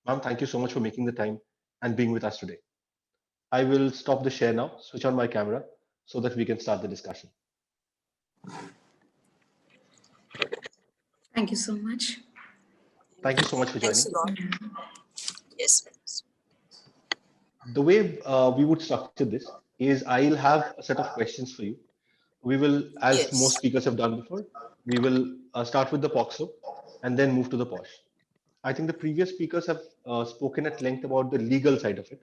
Ma'am, thank you so much for making the time and being with us today. I will stop the share now, switch on my camera so that we can start the discussion. Thank you so much. Thank you so much for joining. Thanks a lot. Yes. The way we would structure this is I'll have a set of questions for you. We will, as Yes. most speakers have done before, we will start with the POXO and then move to the POSH. I think the previous speakers have spoken at length about the legal side of it.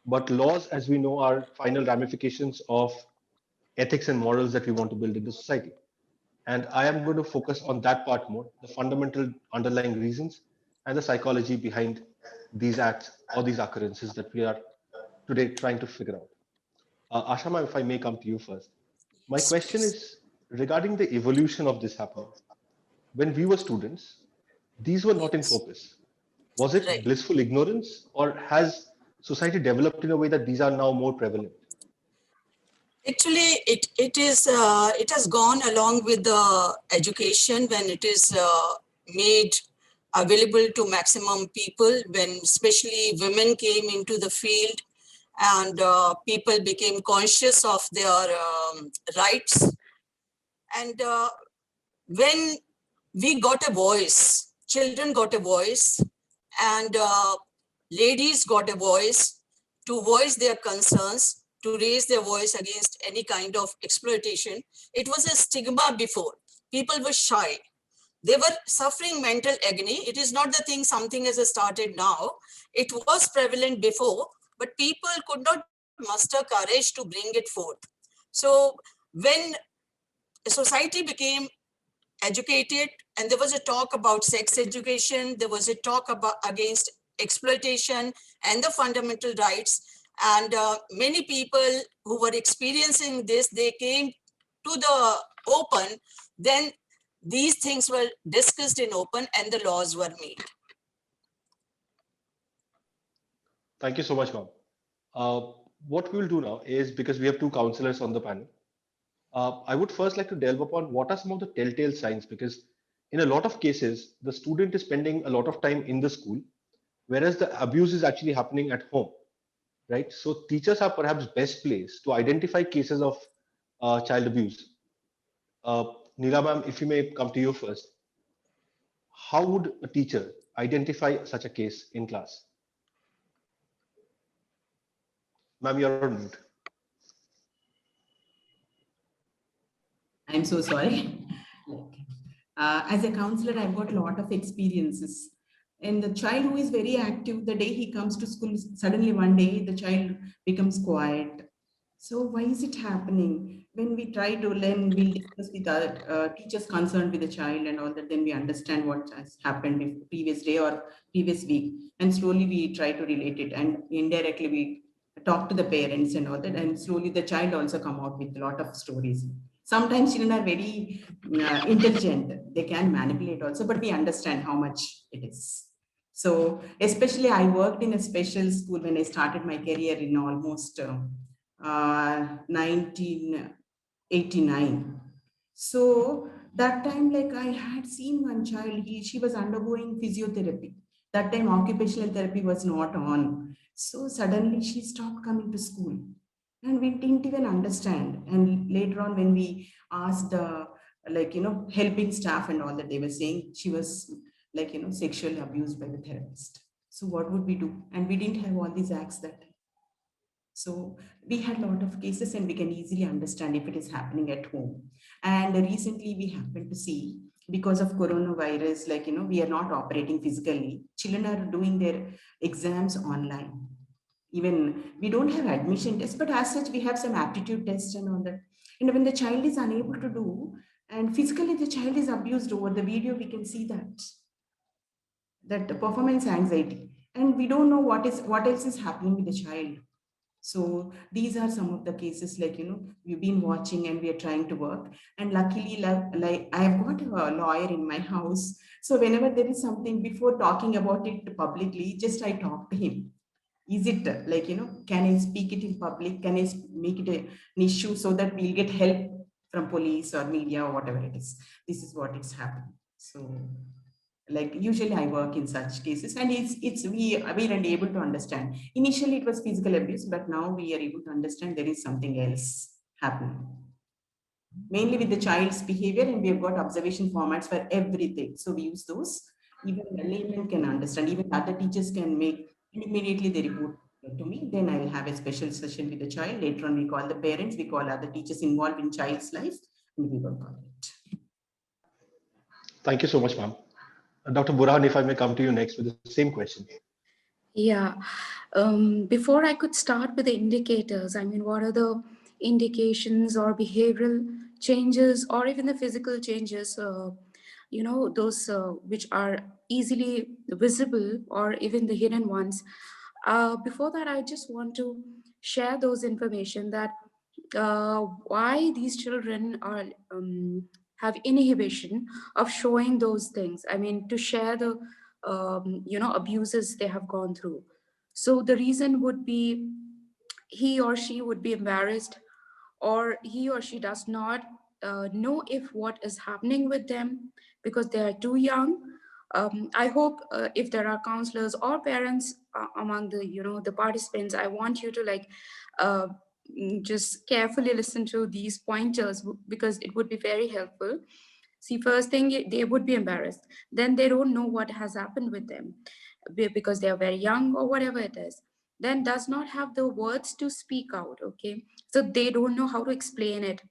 But laws, as we know, are final ramifications of ethics and morals that we want to build in the society. And I am going to focus on that part more, the fundamental underlying reasons and the psychology behind these acts or these occurrences that we are today trying to figure out. Ashama, if I may come to you first. My Yes, question please. is regarding the evolution of this happening. When we were students, these were not in Yes. focus. Was it Right. blissful ignorance, or has society developed in a way that these are now more prevalent? Actually, it has gone along with the education when it is made available to maximum people, when especially women came into the field and people became conscious of their rights. And when we got a voice, children got a voice, and ladies got a voice to voice their concerns, to raise their voice against any kind of exploitation. It was a stigma before. People were shy. They were suffering mental agony. It is not the thing something has started now. It was prevalent before, but people could not muster courage to bring it forth. So when society became educated and there was a talk about sex education, there was a talk about against exploitation and the fundamental rights, and many people who were experiencing this, they came to the open, then these things were discussed in open and the laws were made. Thank you so much, ma'am. Uh, what we will do now is, because we have two counselors on the panel, I would first like to delve upon what are some of the telltale signs, because in a lot of cases, the student is spending a lot of time in the school, whereas the abuse is actually happening at home, right? So teachers are perhaps best placed to identify cases of child abuse. Uh, Neela ma'am, if you may come to you first, how would a teacher identify such a case in class? Ma'am, you're on mute. I'm so sorry. As a counselor, I've got a lot of experiences. And the child who is very active, the day he comes to school, suddenly one day the child becomes quiet. So why is it happening? When we try to learn, we'll discuss with our teachers concerned with the child and all that, then we understand what has happened in previous day or previous week. And slowly we try to relate it, and indirectly we talk to the parents and all that. And slowly the child also come out with a lot of stories. Sometimes children are very intelligent. They can manipulate also, but we understand how much it is. So especially I worked in a special school when I started my career in almost 1989. So that time, like I had seen one child, she was undergoing physiotherapy. That time occupational therapy was not on. So suddenly she stopped coming to school. And we didn't even understand. And later on, when we asked the helping staff and all that, they were saying she was sexually abused by the therapist. So what would we do? And we didn't have all these acts that time. So we had a lot of cases, and we can easily understand if it is happening at home. And recently we happened to see, because of coronavirus, we are not operating physically. Children are doing their exams online. Even we don't have admission tests, but as such, we have some aptitude tests and all that. And when the child is unable to do, and physically the child is abused over the video, we can see that performance anxiety, and we don't know what else is happening with the child. So these are some of the cases, we've been watching and we are trying to work. And luckily, like I have got a lawyer in my house. So whenever there is something, before talking about it publicly, just I talk to him. Is it can I speak it in public? Can I make it an issue so that we'll get help from police or media or whatever it is? This is what is happening. So usually I work in such cases, and we are able to understand. Initially it was physical abuse, but now we are able to understand there is something else happening. Mainly with the child's behavior, and we have got observation formats for everything. So we use those. Even the layman can understand, even other teachers can make, immediately they report to me. Then I will have a special session with the child. Later on, we call the parents, we call other teachers involved in child's life, and we work on it. Thank you so much, ma'am. Dr. Burhan, if I may come to you next with the same question. Yeah. Before I could start with the indicators, I mean, what are the indications or behavioral changes or even the physical changes, those which are easily visible or even the hidden ones. Before that, I just want to share those information that why these children are have inhibition of showing those things. I mean, to share the abuses they have gone through. So the reason would be he or she would be embarrassed, or he or she does not know if what is happening with them because they are too young. I hope if there are counselors or parents among the participants, I want you to uh, just carefully listen to these pointers, because it would be very helpful. See, first thing, they would be embarrassed. Then they don't know what has happened with them because they are very young or whatever it is. Then does not have the words to speak out, okay? So they don't know how to explain it,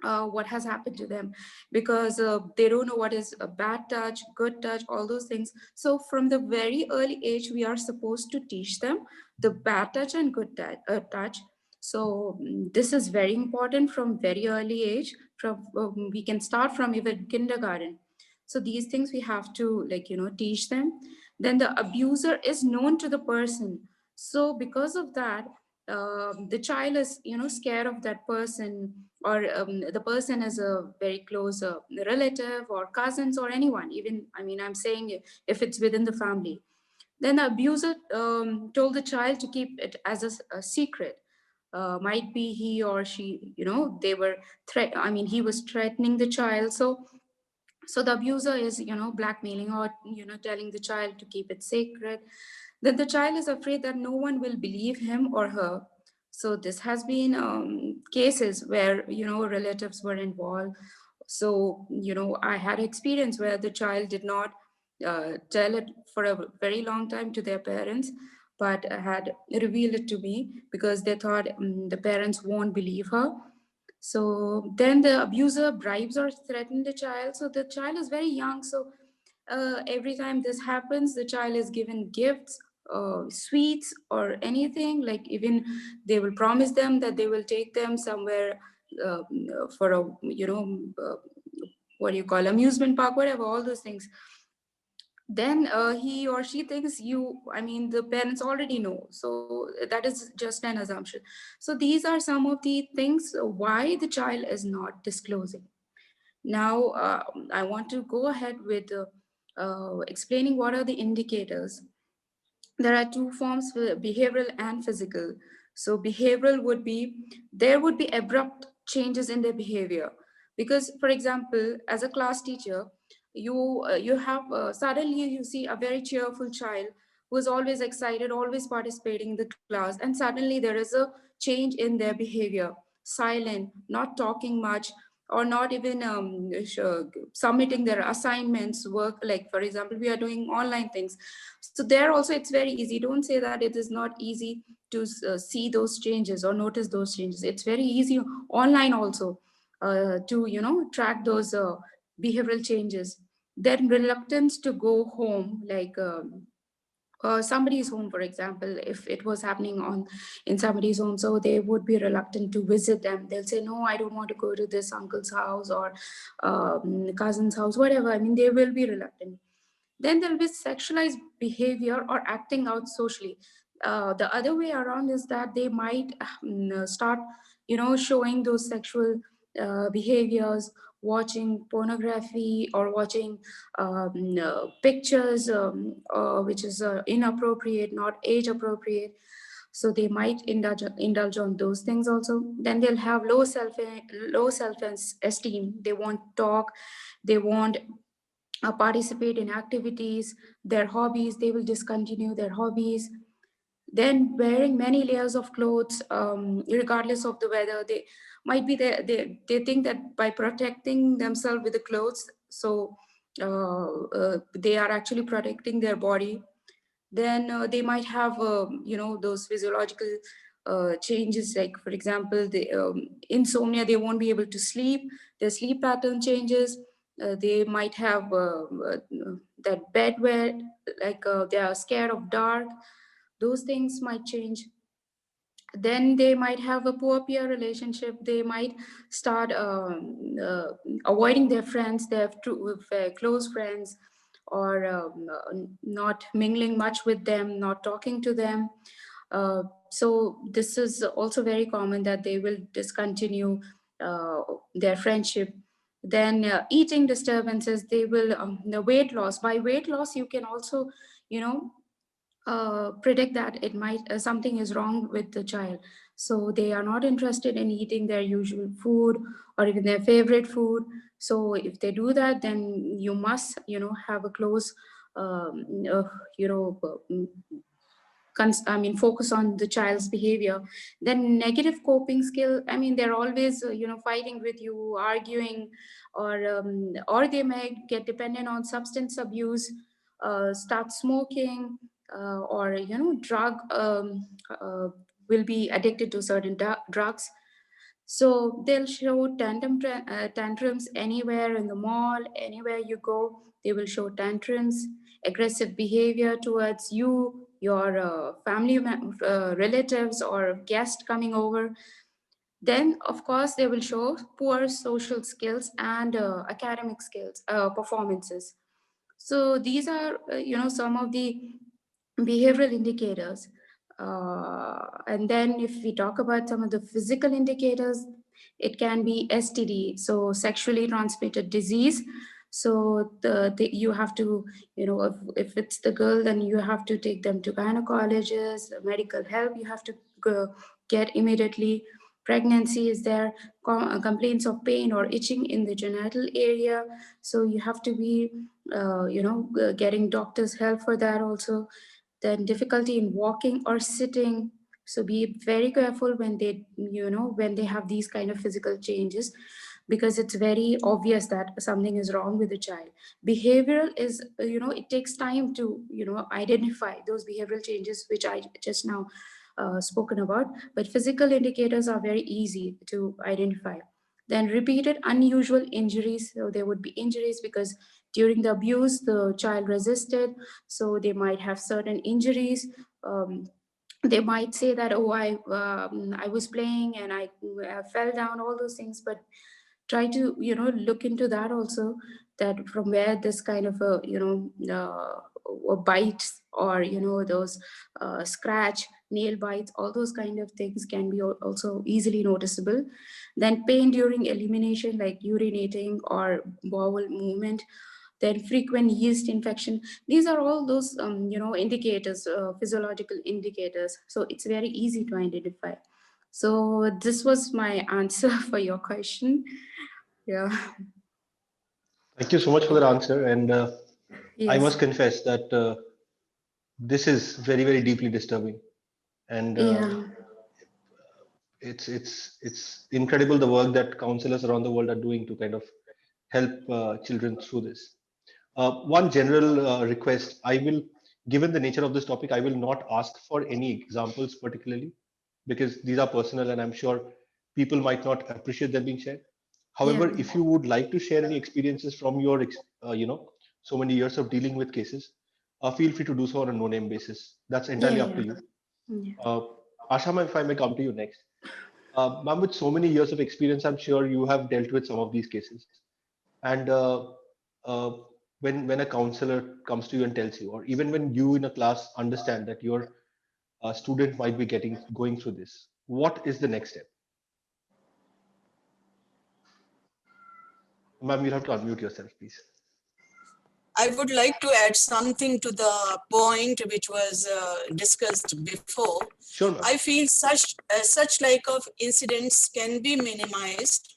what has happened to them, because they don't know what is a bad touch, good touch, all those things. So from the very early age, we are supposed to teach them the bad touch and good touch. So this is very important from very early age. From we can start from even kindergarten. So these things we have to teach them. Then the abuser is known to the person. So because of that, the child is scared of that person, or the person is a very close relative or cousins or anyone. Even, I mean, I'm saying if it's within the family, Then the abuser told the child to keep it as a secret. Might be he or she, they were he was threatening the child. So the abuser is, blackmailing or, telling the child to keep it secret. Then the child is afraid that no one will believe him or her. So this has been cases where, relatives were involved. So, I had experience where the child did not tell it for a very long time to their parents, but had revealed it to me because they thought the parents won't believe her. So then the abuser bribes or threatens the child. So the child is very young. So every time this happens, the child is given gifts, sweets, or anything. Like even they will promise them that they will take them somewhere uh, for a, what do you call, amusement park, whatever, all those things. Then he or she thinks the parents already know. So that is just an assumption. So these are some of the things why the child is not disclosing. Now, I want to go ahead with explaining what are the indicators. There are two forms, behavioral and physical. So behavioral would be, there would be abrupt changes in their behavior. Because, for example, as a class teacher, you have suddenly you see a very cheerful child who is always excited, always participating in the class, and suddenly there is a change in their behavior, silent, not talking much, or not even submitting their assignments, work. Like, for example, we are doing online things. So there also it's very easy. Don't say that it is not easy to see those changes or notice those changes. It's very easy online also to track those behavioral changes. Then reluctance to go home, like somebody's home, for example, if it was happening in somebody's home, so they would be reluctant to visit them. They'll say, no, I don't want to go to this uncle's house or cousin's house, whatever. They will be reluctant. Then there'll be sexualized behavior or acting out socially. The other way around is that they might start, showing those sexual behaviors, watching pornography or watching pictures which is inappropriate, not age appropriate. So they might indulge on those things also. Then they'll have low self-esteem. They won't talk. They won't participate in activities, their hobbies, they will discontinue their hobbies. Then wearing many layers of clothes, regardless of the weather, they might be they think that by protecting themselves with the clothes, so they are actually protecting their body. Then they might have those physiological changes, like, for example, the insomnia. They won't be able to sleep. Their sleep pattern changes. They might have that bedwet, like they are scared of dark. Those things might change. Then they might have a poor peer relationship. They might start avoiding their friends, their close friends, or not mingling much with them, not talking to them. So this is also very common, that they will discontinue their friendship. Then eating disturbances, they will, the weight loss. By weight loss, you can also, predict that it might, something is wrong with the child. So they are not interested in eating their usual food or even their favorite food. So if they do that, then you must, have a close, focus on the child's behavior. Then negative coping skill, they're always fighting with you, arguing, or they may get dependent on substance abuse, start smoking, or drug, will be addicted to certain drugs. So they'll show tantrums anywhere in the mall, anywhere you go. They will show tantrums, aggressive behavior towards you, your family relatives or guests coming over. Then, of course, they will show poor social skills and academic skills, performances. So these are, some of the behavioral indicators. And then if we talk about some of the physical indicators, it can be STD, so sexually transmitted disease. So you have to, if it's the girl, then you have to take them to gynecologists, medical help you have to go get immediately. Pregnancy is there, complaints of pain or itching in the genital area. So you have to be, getting doctor's help for that also. Then difficulty in walking or sitting. So be very careful when they have these kind of physical changes, because it's very obvious that something is wrong with the child. Behavioral is, it takes time to, identify those behavioral changes, which I just now spoken about, but physical indicators are very easy to identify. Then repeated unusual injuries. So there would be injuries because during the abuse, the child resisted. So they might have certain injuries. They might say that, oh, I was playing and I fell down, all those things, but try to, look into that also, that from where this kind of bites or, those scratch, nail bites, all those kind of things can be also easily noticeable. Then pain during elimination, like urinating or bowel movement. Then frequent yeast infection. These are all those, indicators, physiological indicators. So it's very easy to identify. So this was my answer for your question. Yeah. Thank you so much for that answer. And I Yes. must confess that this is very, very deeply disturbing. And Yeah. it's incredible the work that counselors around the world are doing to kind of help children through this. One general request, given the nature of this topic, I will not ask for any examples particularly, because these are personal and I'm sure people might not appreciate them being shared. However, Yeah. if you would like to share any experiences from your, so many years of dealing with cases, feel free to do so on a no-name basis. That's entirely Yeah. up to you. Yeah. Ashama, if I may come to you next. Ma'am, with so many years of experience, I'm sure you have dealt with some of these cases. And uh, when a counselor comes to you and tells you, or even when you in a class understand that your student might be going through this, what is the next step? Ma'am, you'll have to unmute yourself, please. I would like to add something to the point which was discussed before. Sure, ma'am. I feel such like of incidents can be minimized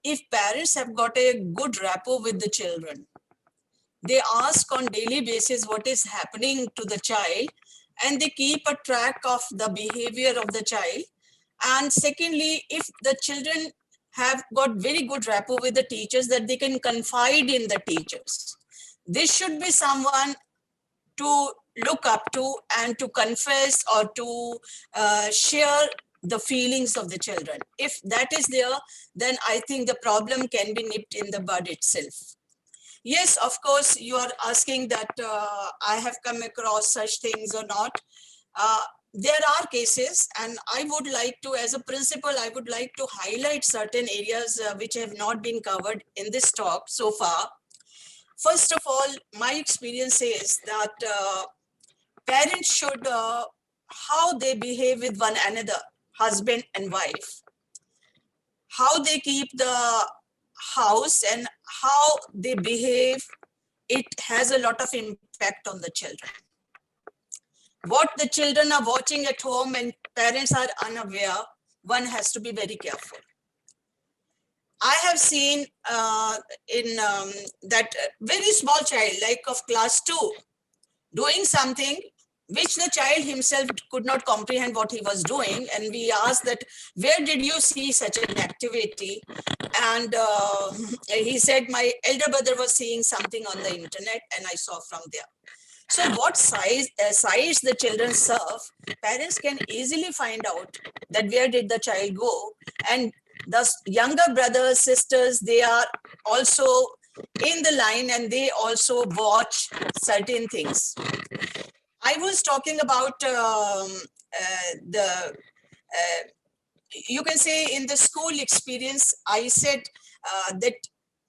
if parents have got a good rapport with the children. They ask on daily basis what is happening to the child, and they keep a track of the behavior of the child. And secondly, if the children have got very good rapport with the teachers, that they can confide in the teachers. This should be someone to look up to and to confess or to share the feelings of the children. If that is there, then I think the problem can be nipped in the bud itself. Yes, of course, you are asking that I have come across such things or not. There are cases, and I would like to, as a principal, I would like to highlight certain areas which have not been covered in this talk so far. First of all, my experience is that parents should, how they behave with one another, husband and wife, how they keep the house and how they behave, it has a lot of impact on the children. What the children are watching at home and parents are unaware, one has to be very careful. I have seen that very small child, like of class 2, doing something which the child himself could not comprehend what he was doing. And we asked that, where did you see such an activity? And he said, my elder brother was seeing something on the internet and I saw from there. So what size the children serve, parents can easily find out that where did the child go. And the younger brothers, sisters, they are also in the line and they also watch certain things. I was talking about you can say in the school experience, I said that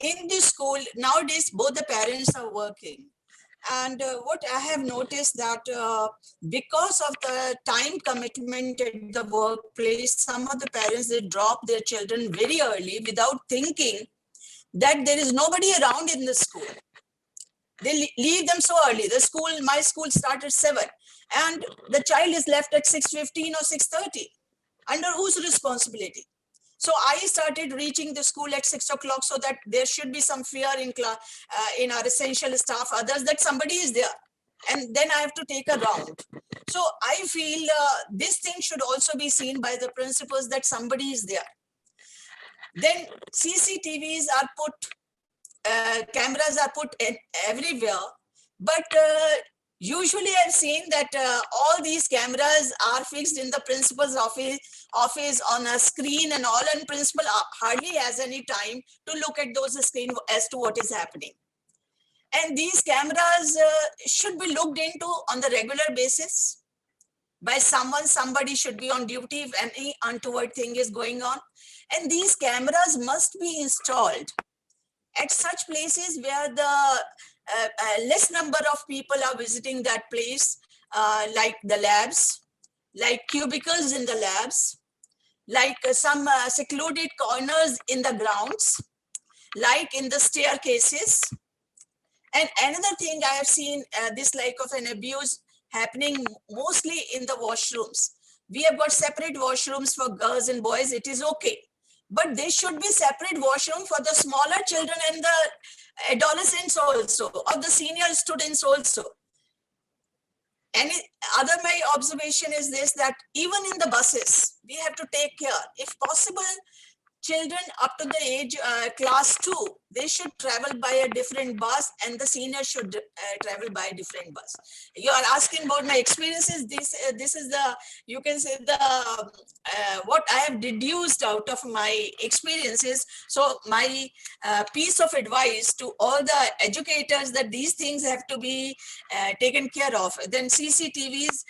in the school, nowadays, both the parents are working. And what I have noticed that because of the time commitment at the workplace, some of the parents, they drop their children very early without thinking that there is nobody around in the school. They leave them so early. My school started at 7 and the child is left at 6:15 or 6:30. Under whose responsibility? So I started reaching the school at 6 o'clock so that there should be some fear in our essential staff, others, that somebody is there. And then I have to take a round. So I feel this thing should also be seen by the principals, that somebody is there. Then CCTVs are put, cameras are put everywhere, but usually I've seen that all these cameras are fixed in the principal's office on a screen and all, and principal hardly has any time to look at those screens as to what is happening. And these cameras should be looked into on the regular basis by someone. Somebody should be on duty if any untoward thing is going on. And these cameras must be installed at such places where the less number of people are visiting that place, like the labs, like cubicles in the labs, like some secluded corners in the grounds, like in the staircases. And another thing I have seen this like of an abuse happening mostly in the washrooms. We have got separate washrooms for girls and boys, it is okay. But there should be separate washroom for the smaller children and the adolescents also, or the senior students also. And my observation is this, that even in the buses, we have to take care. If possible, children up to the age class 2, they should travel by a different bus, and the seniors should travel by a different bus. You are asking about my experiences. This is the, you can say, the what I have deduced out of my experiences. So my piece of advice to all the educators, that these things have to be taken care of. Then CCTVs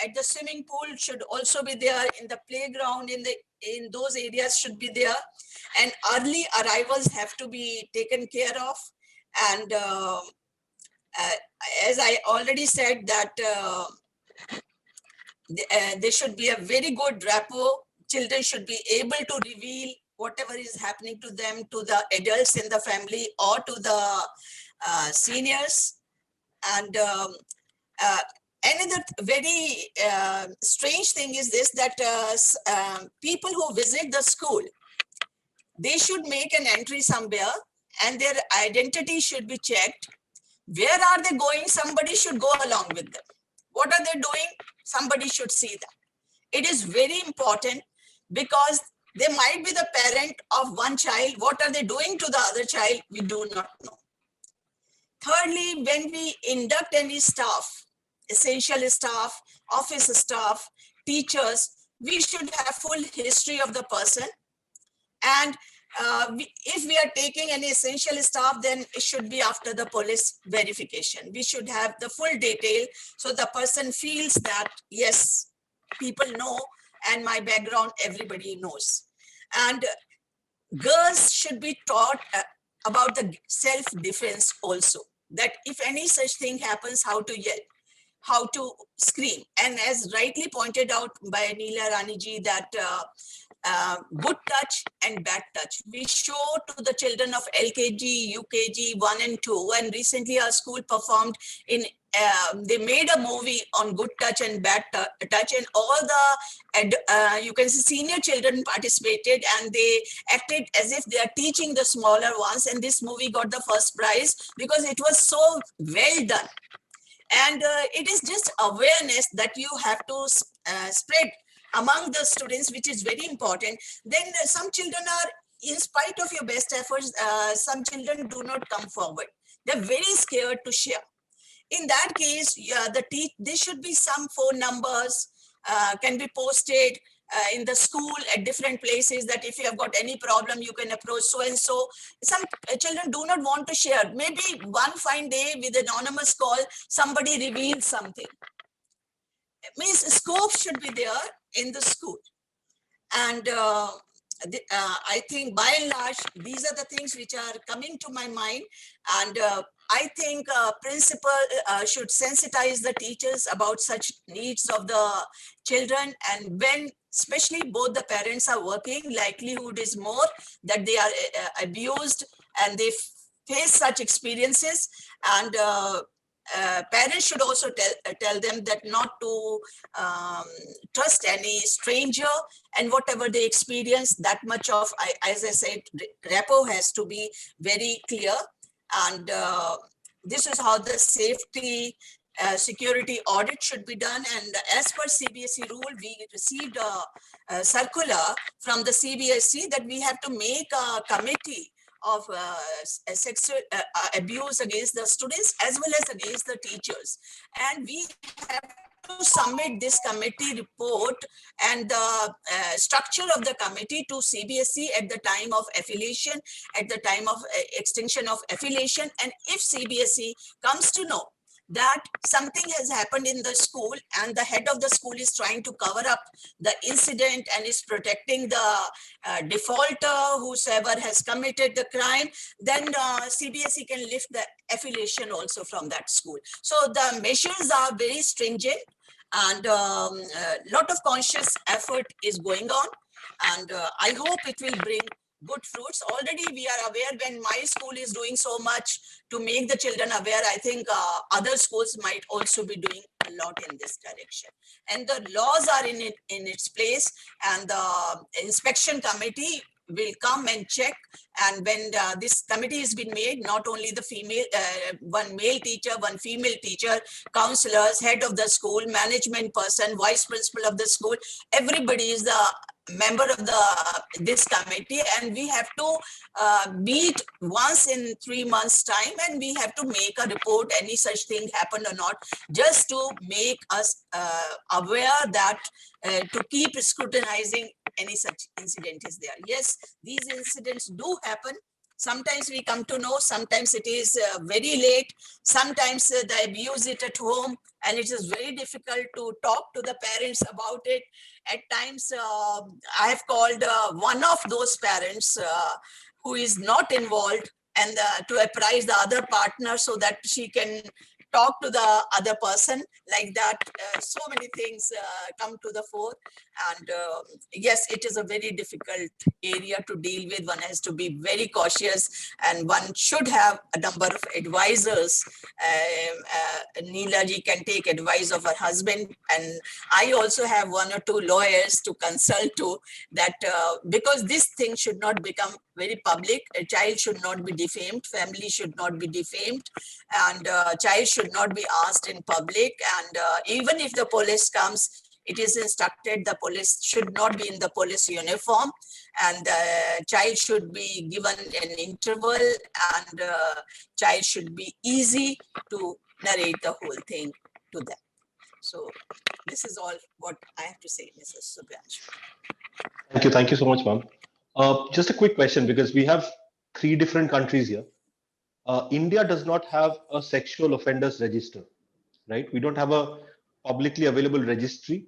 at the swimming pool should also be there, in the playground, in those areas should be there, and early arrivals have to be taken care of. And as I already said, that there should be a very good rapport. Children should be able to reveal whatever is happening to them to the adults in the family or to the seniors. And another very strange thing is this, that people who visit the school, they should make an entry somewhere and their identity should be checked. Where are they going? Somebody should go along with them. What are they doing? Somebody should see them. It is very important, because they might be the parent of one child. What are they doing to the other child? We do not know. Thirdly, when we induct any staff, essential staff, office staff, teachers, we should have full history of the person. And if we are taking any essential staff, then it should be after the police verification. We should have the full detail, so the person feels that, yes, people know, and my background, everybody knows. And girls should be taught about the self-defense also, that if any such thing happens, how to yell, how to scream. And as rightly pointed out by Neela Rani ji, that good touch and bad touch, we show to the children of LKG, UKG, 1 and 2. And recently our school performed in, they made a movie on good touch and bad touch, and all the, you can see, senior children participated, and they acted as if they are teaching the smaller ones. And this movie got the first prize because it was so well done. And it is just awareness that you have to spread among the students, which is very important. Then some children are, in spite of your best efforts, some children do not come forward. They're very scared to share. In that case, there should be some phone numbers can be posted in the school at different places, that if you have got any problem, you can approach so and so. Some children do not want to share. Maybe one fine day with an anonymous call, somebody reveals something. It means scope should be there in the school. And I think by and large, these are the things which are coming to my mind. And I think principal should sensitize the teachers about such needs of the children. And when especially both the parents are working, likelihood is more that they are abused and they face such experiences, and parents should also tell them that not to trust any stranger, and whatever they experience, that much of, as I said, rapport has to be very clear. And this is how the safety security audit should be done. And as per CBSE rule, we received a circular from the CBSE that we have to make a committee of sexual abuse against the students as well as against the teachers. And we have to submit this committee report and the structure of the committee to CBSE at the time of affiliation, at the time of extinction of affiliation. And if CBSE comes to know that something has happened in the school and the head of the school is trying to cover up the incident and is protecting the defaulter, whosoever has committed the crime, then CBSE can lift the affiliation also from that school. So the measures are very stringent, and a lot of conscious effort is going on, and I hope it will bring good fruits. Already we are aware, when my school is doing so much to make the children aware, I think other schools might also be doing a lot in this direction. And the laws are in its place, and the inspection committee will come and check. And when this committee has been made, not only the female, one male teacher, one female teacher, counselors, head of the school, management person, vice principal of the school, everybody is the member of this committee, and we have to meet once in 3 months time, and we have to make a report, any such thing happened or not, just to make us aware that to keep scrutinizing any such incident is there. Yes, these incidents do happen. Sometimes we come to know, sometimes it is very late, sometimes the abuse it at home, and it is very difficult to talk to the parents about it. At times, I have called one of those parents who is not involved, and to apprise the other partner so that she can talk to the other person. Like that, so many things come to the fore. And yes, it is a very difficult area to deal with. One has to be very cautious, and one should have a number of advisors. Neela ji can take advice of her husband, and I also have 1 or 2 lawyers to consult to, that because this thing should not become very public. A child should not be defamed, family should not be defamed, and child should not be asked in public. And even if the police comes, it is instructed the police should not be in the police uniform, and the child should be given an interval, and child should be easy to narrate the whole thing to them. So this is all what I have to say, Mrs. Subhranshu. Thank you so much, ma'am. Just a quick question, because we have 3 different countries here. India does not have a sexual offenders register, right? We don't have a publicly available registry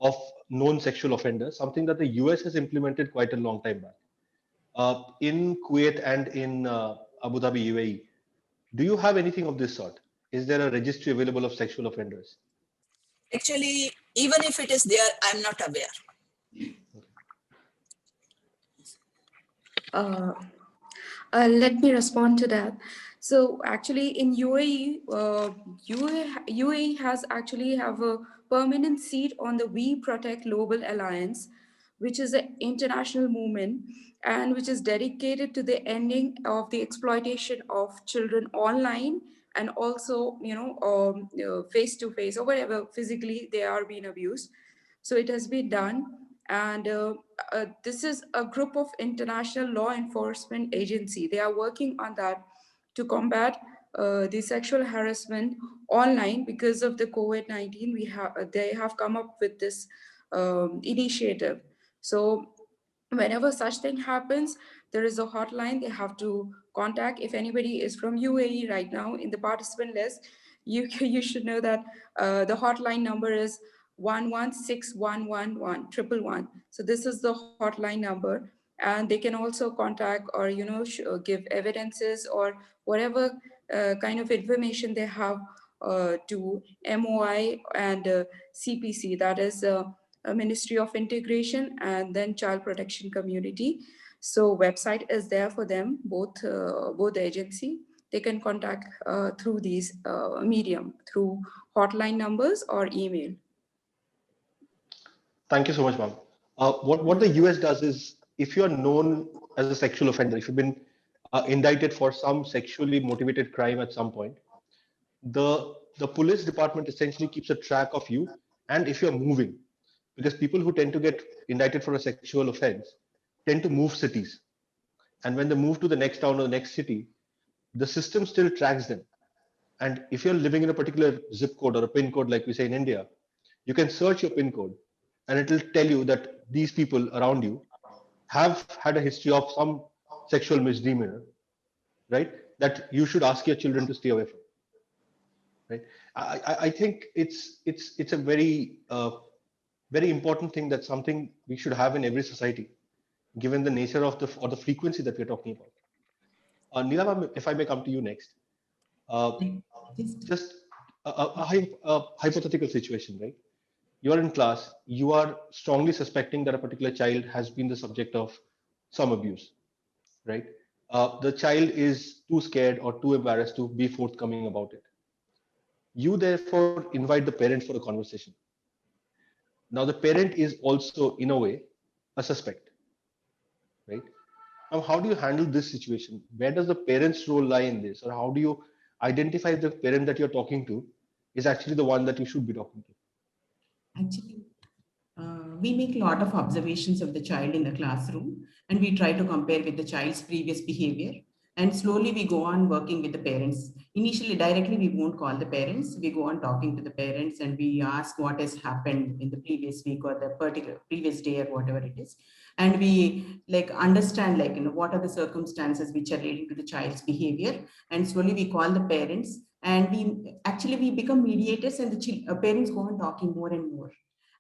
of known sexual offenders, something that the US has implemented quite a long time back. In Kuwait and in Abu Dhabi, UAE, do you have anything of this sort? Is there a registry available of sexual offenders? Actually, even if it is there, I'm not aware. Let me respond to that. So actually in UAE, UAE has actually have a permanent seat on the We Protect Global Alliance, which is an international movement and which is dedicated to the ending of the exploitation of children online, and also, face to face or whatever, physically they are being abused. So it has been done. And this is a group of international law enforcement agency. They are working on that to combat the sexual harassment online. Because of the COVID-19, they have come up with this initiative. So whenever such thing happens, there is a hotline they have to contact. If anybody is from UAE right now in the participant list, you should know that the hotline number is 116111111. So this is the hotline number, and they can also contact or give evidences or whatever kind of information they have to MOI and CPC, that is Ministry of Integration, and then Child Protection Community. So website is there for them, both the agency. They can contact through these medium, through hotline numbers or email. Thank you so much, ma'am. What the US does is, if you are known as a sexual offender, if you've been indicted for some sexually motivated crime at some point, the police department essentially keeps a track of you, and if you're moving, because people who tend to get indicted for a sexual offense tend to move cities, and when they move to the next town or the next city, the system still tracks them. And if you're living in a particular zip code or a pin code, like we say in India, you can search your pin code and it will tell you that these people around you have had a history of some sexual misdemeanor, right? That you should ask your children to stay away from, right? I think it's a very very important thing. That's something we should have in every society, given the nature of the frequency that we're talking about. Neela ma'am, if I may come to you next. Just a hypothetical situation, right? You are in class, you are strongly suspecting that a particular child has been the subject of some abuse, right? The child is too scared or too embarrassed to be forthcoming about it. You therefore invite the parent for a conversation. Now the parent is also, in a way, a suspect, right? Now, how do you handle this situation? Where does the parent's role lie in this? Or how do you identify if the parent that you're talking to is actually the one that you should be talking to? Actually, we make a lot of observations of the child in the classroom, and we try to compare with the child's previous behavior. And slowly we go on working with the parents. Initially, directly, we won't call the parents. We go on talking to the parents and we ask what has happened in the previous week or the particular previous day or whatever it is. And we like understand what are the circumstances which are leading to the child's behavior. And slowly we call the parents and we become mediators, and the parents go on talking more and more.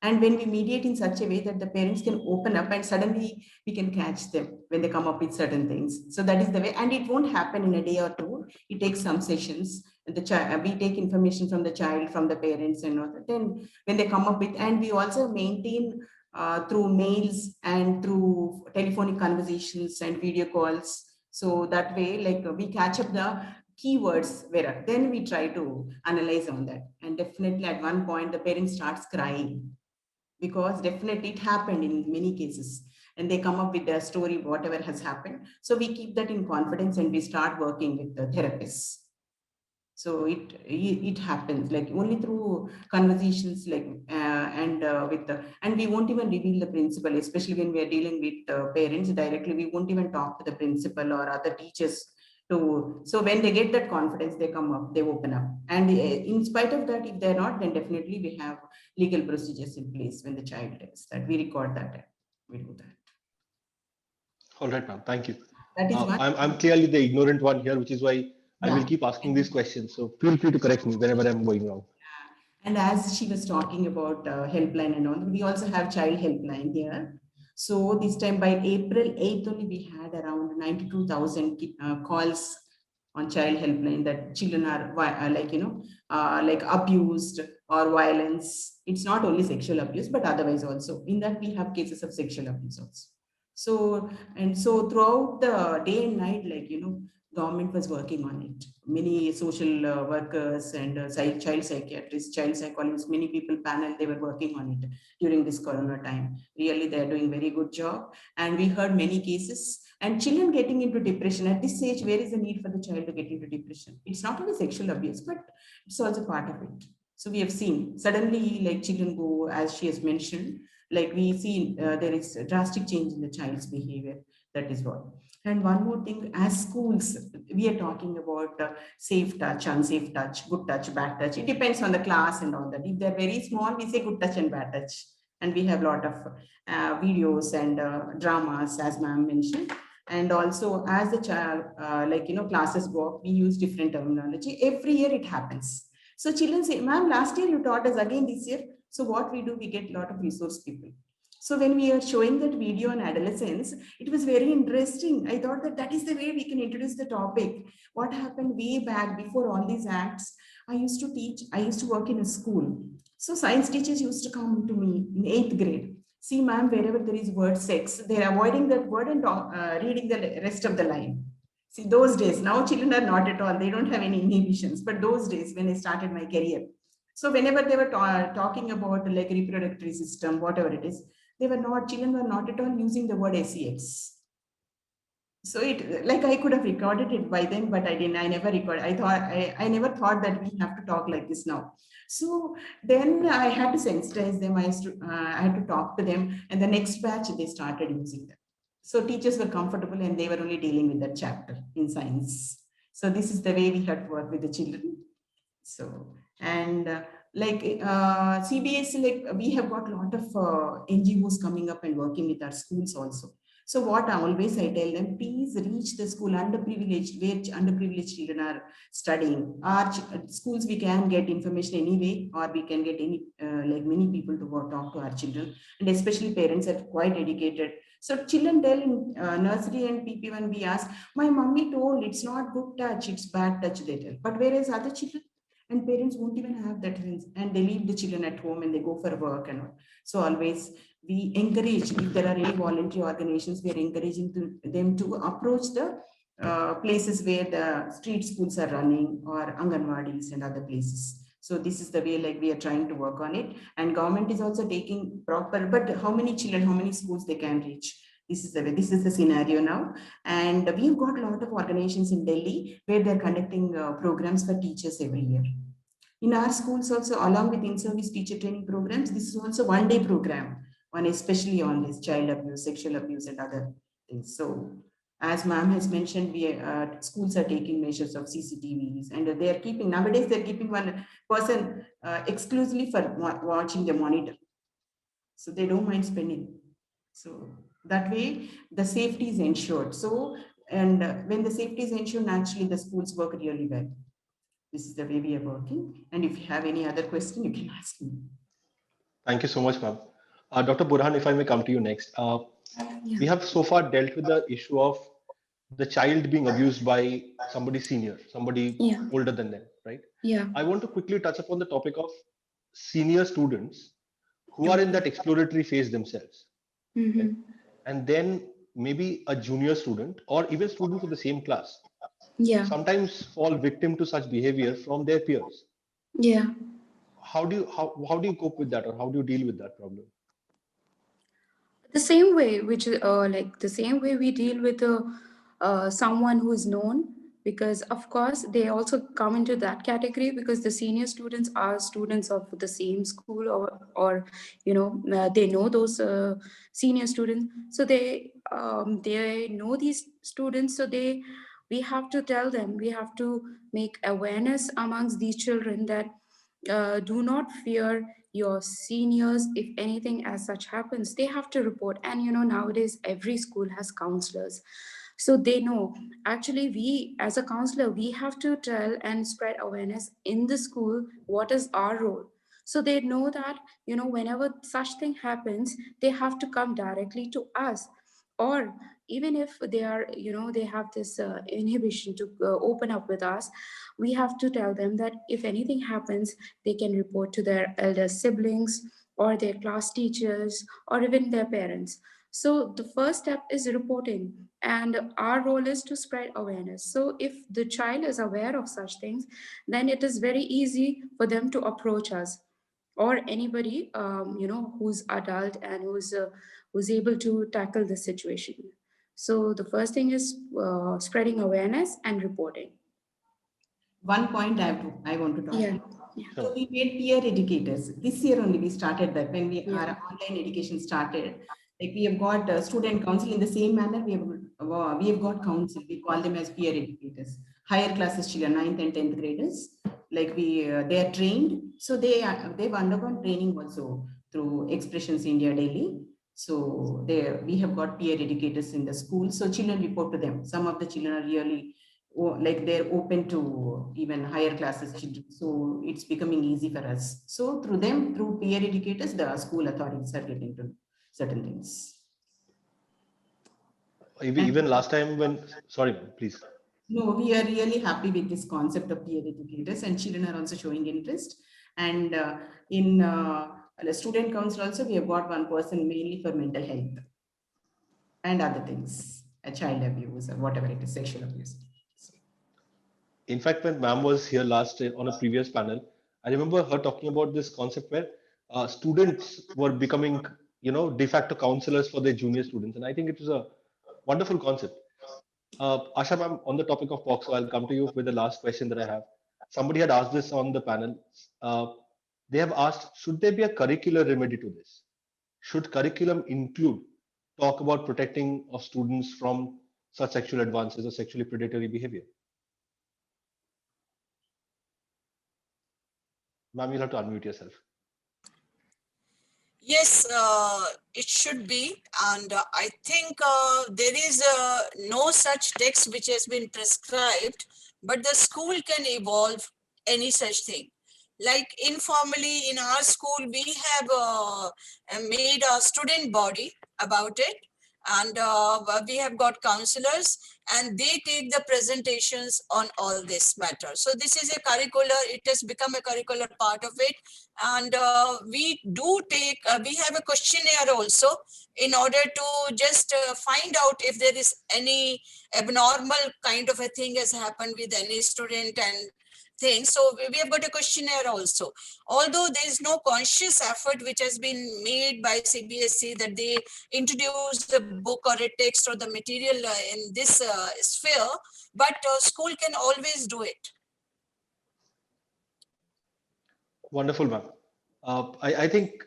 And when we mediate in such a way that the parents can open up, and suddenly we can catch them when they come up with certain things. So that is the way, and it won't happen in a day or two. It takes some sessions. The child, we take information from the child, from the parents, and all that. Then when they come up with, and we also maintain through mails and through telephonic conversations and video calls. So that way, we catch up the keywords where then we try to analyze on that. And definitely at one point the parent starts crying, because definitely it happened in many cases, and they come up with their story, whatever has happened. So we keep that in confidence and we start working with the therapists. So it happens only through conversations and we won't even reveal the principal, especially when we are dealing with parents directly. We won't even talk to the principal or other teachers. So when they get that confidence, they come up, they open up. And in spite of that, if they're not, then definitely we have legal procedures in place when the child is that. We record that. We do that. All right, ma'am. Thank you. That is one. I'm clearly the ignorant one here, which is why I will keep asking these questions. So feel free to correct me whenever I'm going wrong. And as she was talking about helpline and all, we also have child helpline here. So this time by April 8th only, we had around 92,000 calls on child helpline that children are abused or violence. It's not only sexual abuse, but otherwise also. In that we have cases of sexual abuse also. So throughout the day and night, government was working on it. Many social workers and child psychiatrists, child psychologists, many people panel, they were working on it during this corona time. Really, they're doing very good job. And we heard many cases and children getting into depression. At this age, where is the need for the child to get into depression? It's not only sexual abuse, but it's also part of it. So we have seen suddenly children go, as she has mentioned, we see there is a drastic change in the child's behavior. That is what. And one more thing, as schools, we are talking about safe touch, unsafe touch, good touch, bad touch. It depends on the class and all that. If they're very small, we say good touch and bad touch. And we have a lot of videos and dramas, as ma'am mentioned. And also as the child, classes go up, we use different terminology. Every year it happens. So children say, ma'am, last year you taught us, again this year. So what we do, we get a lot of resource people. So when we are showing that video on adolescence, it was very interesting. I thought that is the way we can introduce the topic. What happened way back before all these acts, I used to work in a school. So science teachers used to come to me in 8th grade. See, ma'am, wherever there is word sex, they're avoiding that word and reading the rest of the line. See, those days, now children are not at all, they don't have any inhibitions, but those days when I started my career. So whenever they were talking about like reproductive system, whatever it is, children were not at all using the word sex. So it, like I could have recorded it by then, but I didn't. I never recorded. I never thought that we have to talk like this now. So then I had to sensitize them. I had to talk to them, and the next batch they started using them. So teachers were comfortable, and they were only dealing with that chapter in science. So this is the way we had to work with the children. So and CBS, like we have got a lot of NGOs coming up and working with our schools also. So what I tell them, please reach the school underprivileged, where underprivileged children are studying. Our schools, we can get information anyway, or we can get many people to talk to our children, and especially parents are quite educated. So children tell in nursery and PP1, we ask, my mommy told it's not good touch, it's bad touch, they tell. But whereas other children and parents won't even have that, and they leave the children at home and they go for work and all. So always we encourage, if there are any voluntary organizations, we are encouraging them to approach the places where the street schools are running, or Anganwadis and other places. So this is the way like we are trying to work on it, and government is also taking proper, but how many children, how many schools they can reach? This is the way, this is the scenario now. And we've got a lot of organizations in Delhi where they're conducting programs for teachers every year. In our schools also, along with in-service teacher training programs, this is also one-day program, one especially on this child abuse, sexual abuse and other things. So as ma'am has mentioned, we schools are taking measures of CCTVs, and they are keeping, nowadays they're keeping one person exclusively for watching the monitor. So they don't mind spending. So that way the safety is ensured. So, and when the safety is ensured, naturally the schools work really well. This is the way we are working. And if you have any other question, you can ask me. Thank you so much, ma'am. Dr. Burhan, if I may come to you next. We have so far dealt with the issue of the child being abused by somebody senior, somebody older than them, right? Yeah. I want to quickly touch upon the topic of senior students who are in that exploratory phase themselves. Right? And then maybe a junior student or even students of the same class sometimes fall victim to such behavior from their peers. Yeah. How do you cope with that, or how do you deal with that problem? The same way, which like the same way we deal with someone who is known, because of course they also come into that category, because the senior students are students of the same school, or they know those senior students, so they know these students, so we have to tell them, we have to make awareness amongst these children that do not fear your seniors. If anything as such happens, they have to report. And nowadays every school has counselors, so they know. Actually, we as a counselor, we have to tell and spread awareness in the school what is our role, so they know that whenever such thing happens, they have to come directly to us. Or even if they are they have this inhibition to open up with us, we have to tell them that if anything happens, they can report to their elder siblings or their class teachers or even their parents. So the first step is reporting, and our role is to spread awareness. So if the child is aware of such things, then it is very easy for them to approach us, or anybody who's adult and who's able to tackle the situation. So the first thing is spreading awareness and reporting. One point I want to talk about. So we made peer educators. This year only we started that, when our online education started. Like we have got student council in the same manner. We have got council. We call them as peer educators. Higher classes children, 9th and 10th graders. Like they are trained. So they've undergone training also through Expressions India Delhi. So we have got peer educators in the school. So children report to them. Some of the children are really like they're open to even higher classes children. So it's becoming easy for us. So through them, through peer educators, the school authorities are getting to certain things. Even last time when, sorry, please. No, we are really happy with this concept of peer educators, and children are also showing interest. And in And a student council also, we have got one person mainly for mental health and other things, a child abuse or whatever it is, sexual abuse. In fact, when ma'am was here last on a previous panel, I remember her talking about this concept where students were becoming, de facto counselors for their junior students. And I think it was a wonderful concept. Asha ma'am, on the topic of POCSO, I'll come to you with the last question that I have. Somebody had asked this on the panel. They have asked, should there be a curricular remedy to this? Should curriculum include talk about protecting of students from such sexual advances or sexually predatory behavior? Ma'am, you'll have to unmute yourself. Yes, it should be. And I think there is no such text which has been prescribed, but the school can evolve any such thing. Like informally in our school, we have made a student body about it. And we have got counselors and they take the presentations on all this matter. So this is a curricular, it has become a curricular part of it. And we do take, we have a questionnaire also in order to just find out if there is any abnormal kind of a thing has happened with any student and things. So we have got a questionnaire also. Although there is no conscious effort which has been made by CBSE that they introduce the book or a text or the material in this sphere, but school can always do it. Wonderful, ma'am. I think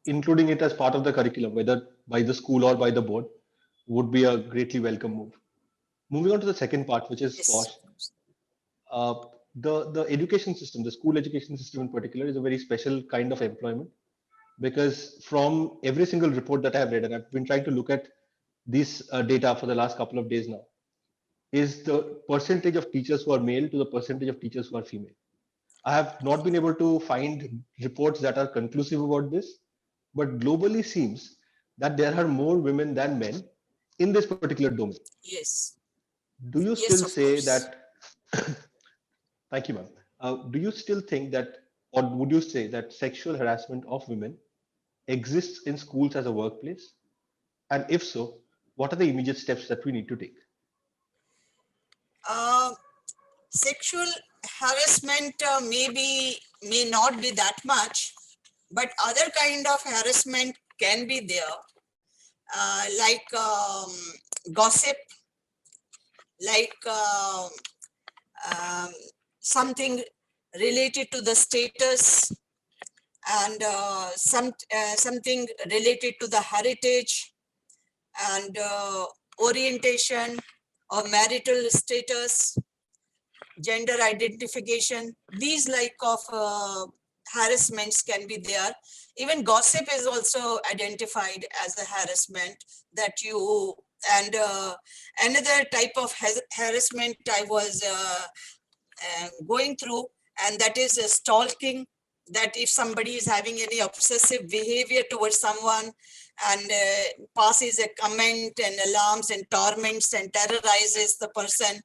including it as part of the curriculum, whether by the school or by the board, would be a greatly welcome move. Moving on to the second part, which is POSH. The education system, the school education system in particular, is a very special kind of employment, because from every single report that I have read, and I've been trying to look at this data for the last couple of days now, is the percentage of teachers who are male to the percentage of teachers who are female. I have not been able to find reports that are conclusive about this, but globally seems that there are more women than men in this particular domain. Yes. Do you still say that? Thank you, ma'am. Do you still think that, or would you say that sexual harassment of women exists in schools as a workplace? And if so, what are the immediate steps that we need to take? Sexual harassment may not be that much, but other kind of harassment can be there, like gossip, like something related to the status, and something related to the heritage and orientation or marital status, gender identification. These like of harassments can be there. Even gossip is also identified as a harassment that you, and another type of harassment I was going through, and that is stalking, that if somebody is having any obsessive behavior towards someone and passes a comment and alarms and torments and terrorizes the person.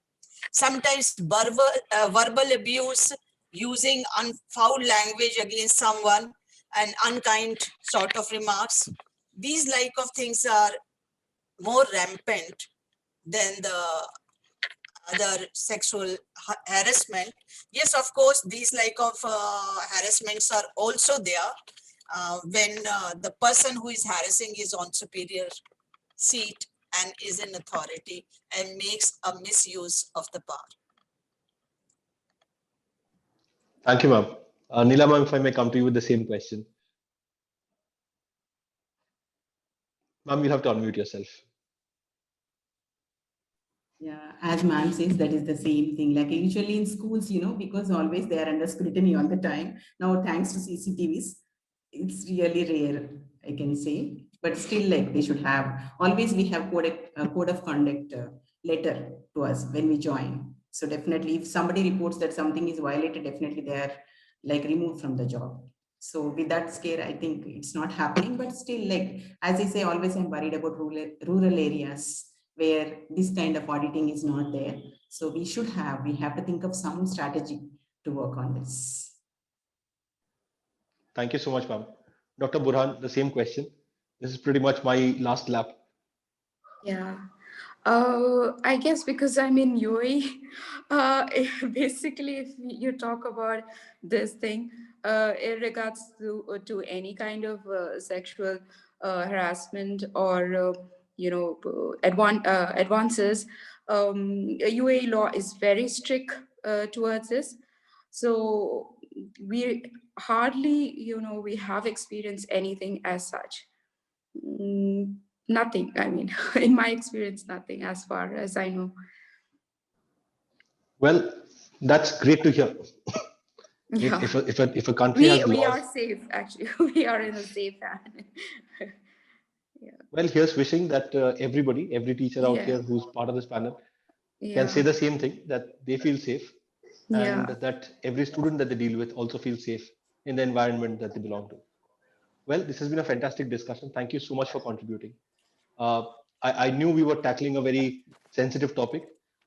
Sometimes verbal abuse, using foul language against someone and unkind sort of remarks. These like of things are more rampant than the other sexual harassment. Yes, of course, these like of harassments are also there when the person who is harassing is on superior seat and is in authority and makes a misuse of the power. Thank you, ma'am. Neela ma'am, if I may come to you with the same question. Ma'am, you'll have to unmute yourself. Yeah, as ma'am says, that is the same thing. Like usually in schools, because always they are under scrutiny all the time. Now, thanks to CCTVs, it's really rare, I can say. But still, like they should have. Always we have code of conduct letter to us when we join. So definitely, if somebody reports that something is violated, definitely they are like removed from the job. So with that scare, I think it's not happening. But still, like as I say, always I'm worried about rural areas where this kind of auditing is not there. So we have to think of some strategy to work on this. Thank you so much, ma'am. Dr. Burhan, the same question. This is pretty much my last lap. Yeah. I guess because I'm in UAE, basically, if you talk about this thing in regards to any kind of sexual harassment or advances, UAE law is very strict towards this. So we hardly, we have experienced anything as such. Nothing. I mean, in my experience, nothing as far as I know. Well, that's great to hear. Yeah. If a country has We laws, are safe, actually. We are in a safe hand. Yeah. well, here's wishing that everybody, every teacher out Yeah. here who's part of this panel Yeah. can say the same thing, that they feel safe, and Yeah. that every student that they deal with also feels safe in the environment that they belong to. Well, this has been a fantastic discussion. Thank you so much for contributing. Uh, I knew we were tackling a very sensitive topic.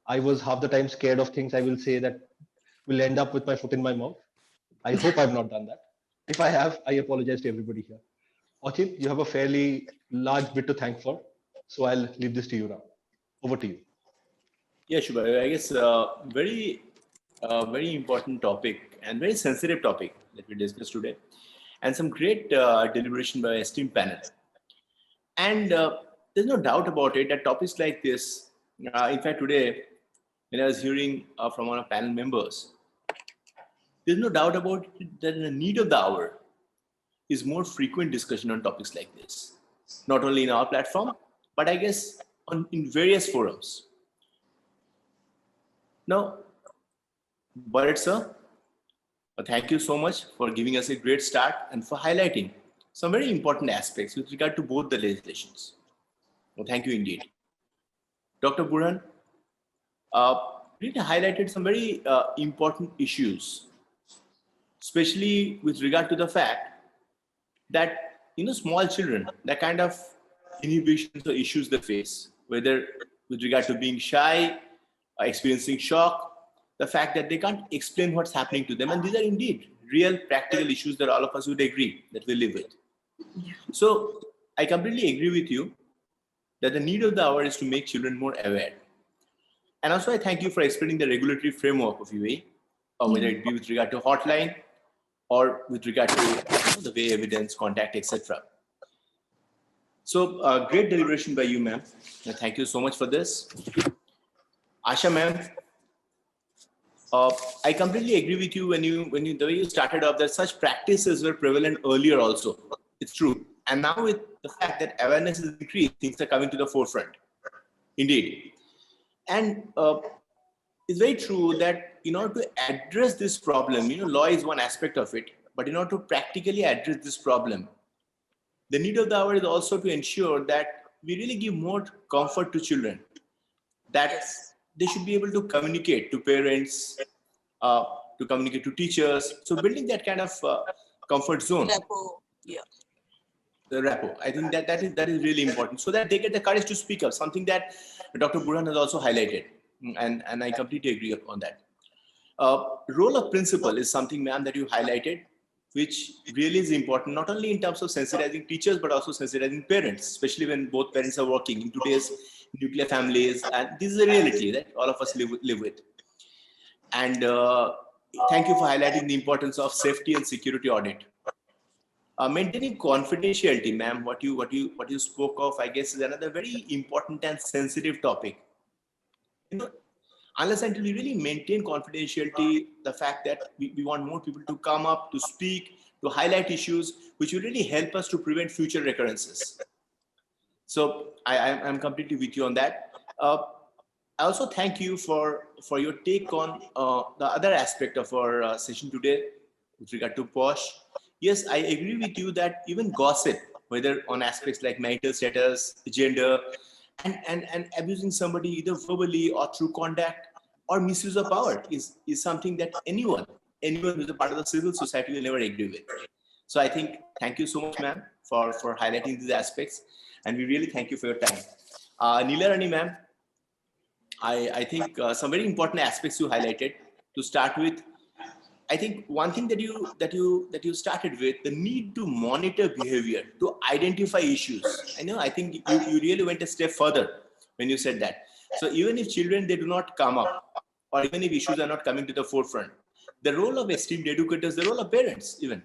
I was half the time scared of things I will say that will end up with my foot in my mouth. I hope I've not done that. If I have, I apologize to everybody here. Achin, you have a fairly large bit to thank for, so I'll leave this to you now. Over to you. Yeah, Shubha, I guess very important topic and very sensitive topic that we discussed today, and some great deliberation by esteemed panel. And there's no doubt about it that topics like this, in fact, today, when I was hearing from one of panel members, there's no doubt about it that the need of the hour is more frequent discussion on topics like this, not only in our platform, but I guess in various forums. Now, Bharat sir, thank you so much for giving us a great start and for highlighting some very important aspects with regard to both the legislations. Well, thank you indeed. Dr. Burhan really highlighted some very important issues, especially with regard to the fact that, small children, the kind of inhibitions or issues they face, whether with regard to being shy, experiencing shock, the fact that they can't explain what's happening to them. And these are indeed real practical issues that all of us would agree that we live with. Yeah. So I completely agree with you that the need of the hour is to make children more aware. And also I thank you for explaining the regulatory framework of UAE, or whether it be with regard to hotline or with regard to the way evidence, contact, etc. So great deliberation by you, ma'am. Thank you so much for this. Asha, ma'am, I completely agree with you when you the way you started off that such practices were prevalent earlier also. It's true. And now with the fact that awareness is increased, things are coming to the forefront. Indeed. And it's very true that in order to address this problem, law is one aspect of it, but in order to practically address this problem, the need of the hour is also to ensure that we really give more comfort to children, that they should be able to communicate to parents, to communicate to teachers. So building that kind of comfort zone. Rapport, yeah. The rapport. I think that is really important, so that they get the courage to speak up, something that Dr. Burhan has also highlighted. And I completely agree on that. Role of principal is something, ma'am, that you highlighted, which really is important, not only in terms of sensitizing teachers, but also sensitizing parents, especially when both parents are working in today's nuclear families. And this is a reality that all of us live with. And thank you for highlighting the importance of safety and security audit. Maintaining confidentiality, ma'am, what you spoke of, I guess, is another very important and sensitive topic. Unless until we really maintain confidentiality, the fact that we want more people to come up, to speak, to highlight issues, which will really help us to prevent future recurrences. So I'm completely with you on that. I also thank you for your take on the other aspect of our session today with regard to POSH. Yes, I agree with you that even gossip, whether on aspects like marital status, gender, and abusing somebody either verbally or through conduct or misuse of power is something that anyone who's a part of the civil society will never agree with. So I think, thank you so much, ma'am, for highlighting these aspects. And we really thank you for your time. Neela Rani, ma'am, I think some very important aspects you highlighted. To start with, I think one thing that you started with, the need to monitor behavior, to identify issues. I think you really went a step further when you said that. So even if children, they do not come up, or even if issues are not coming to the forefront, the role of esteemed educators, the role of parents even,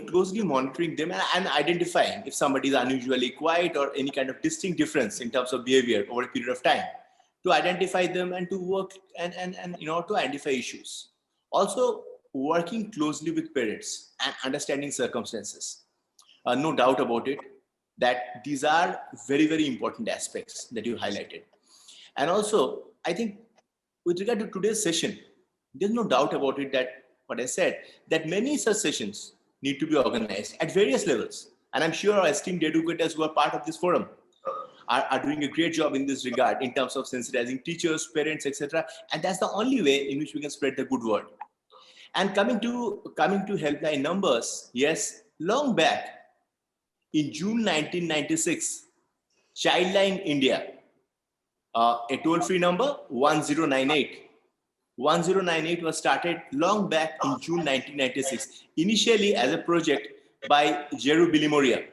closely monitoring them and identifying if somebody is unusually quiet or any kind of distinct difference in terms of behavior over a period of time, to identify them and to work and to identify issues. Also, working closely with parents and understanding circumstances. No doubt about it that these are very, very important aspects that you highlighted. And also, I think with regard to today's session, there's no doubt about it that what I said, that many such sessions need to be organized at various levels. And I'm sure our esteemed educators who are part of this forum are doing a great job in this regard in terms of sensitizing teachers, parents, etc. And that's the only way in which we can spread the good word. And coming to helpline numbers, yes, long back in June 1996, Childline India, a toll-free number 1098. 1098 was started long back in June 1996, initially as a project by Jeru Bilimoria.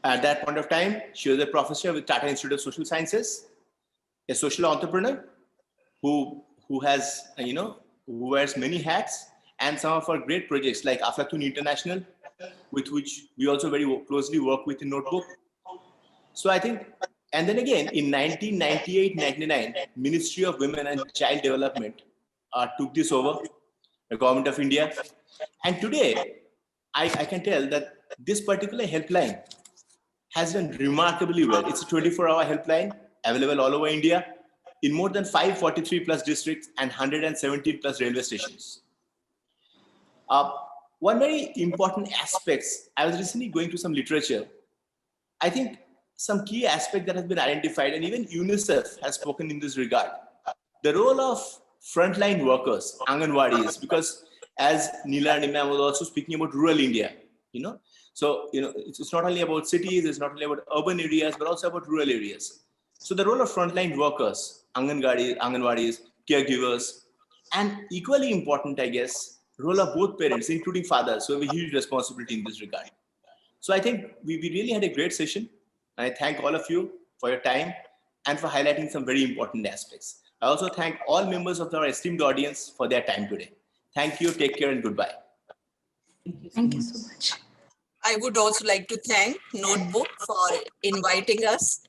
At that point of time, she was a professor with Tata Institute of Social Sciences, a social entrepreneur who has, who wears many hats, and some of our great projects like Aflatun International, with which we also very closely work with in Notebook. So I think, and then again in 1998-99, Ministry of Women and Child Development took this over, the Government of India. And today, I can tell that this particular helpline has done remarkably well. It's a 24-hour helpline available all over India in more than 543 plus districts and 117 plus railway stations. One very important aspect, I was recently going through some literature. I think some key aspect that has been identified, and even UNICEF has spoken in this regard, the role of frontline workers, Anganwadis, because as Neelarni ma'am was also speaking about rural India, so it's not only about cities, it's not only about urban areas, but also about rural areas. So the role of frontline workers, Anganwadis, caregivers, and equally important, I guess, role of both parents, including fathers, who have a huge responsibility in this regard. So I think we really had a great session. And I thank all of you for your time and for highlighting some very important aspects. I also thank all members of our esteemed audience for their time today. Thank you, take care, and goodbye. Thank you so much. I would also like to thank Notebook for inviting us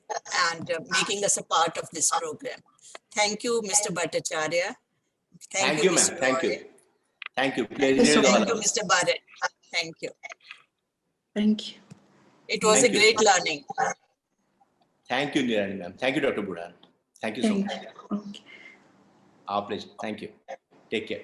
and making us a part of this program. Thank you, Mr. Bhattacharya. Thank you, ma'am. Thank you. Thank you. Thank you, Mr. Bharat. Thank you. Thank you. It was a great learning. Thank you, Neelarni ma'am. Thank you, Dr. Budhan. Thank you so much. Okay. Our pleasure. Thank you. Take care.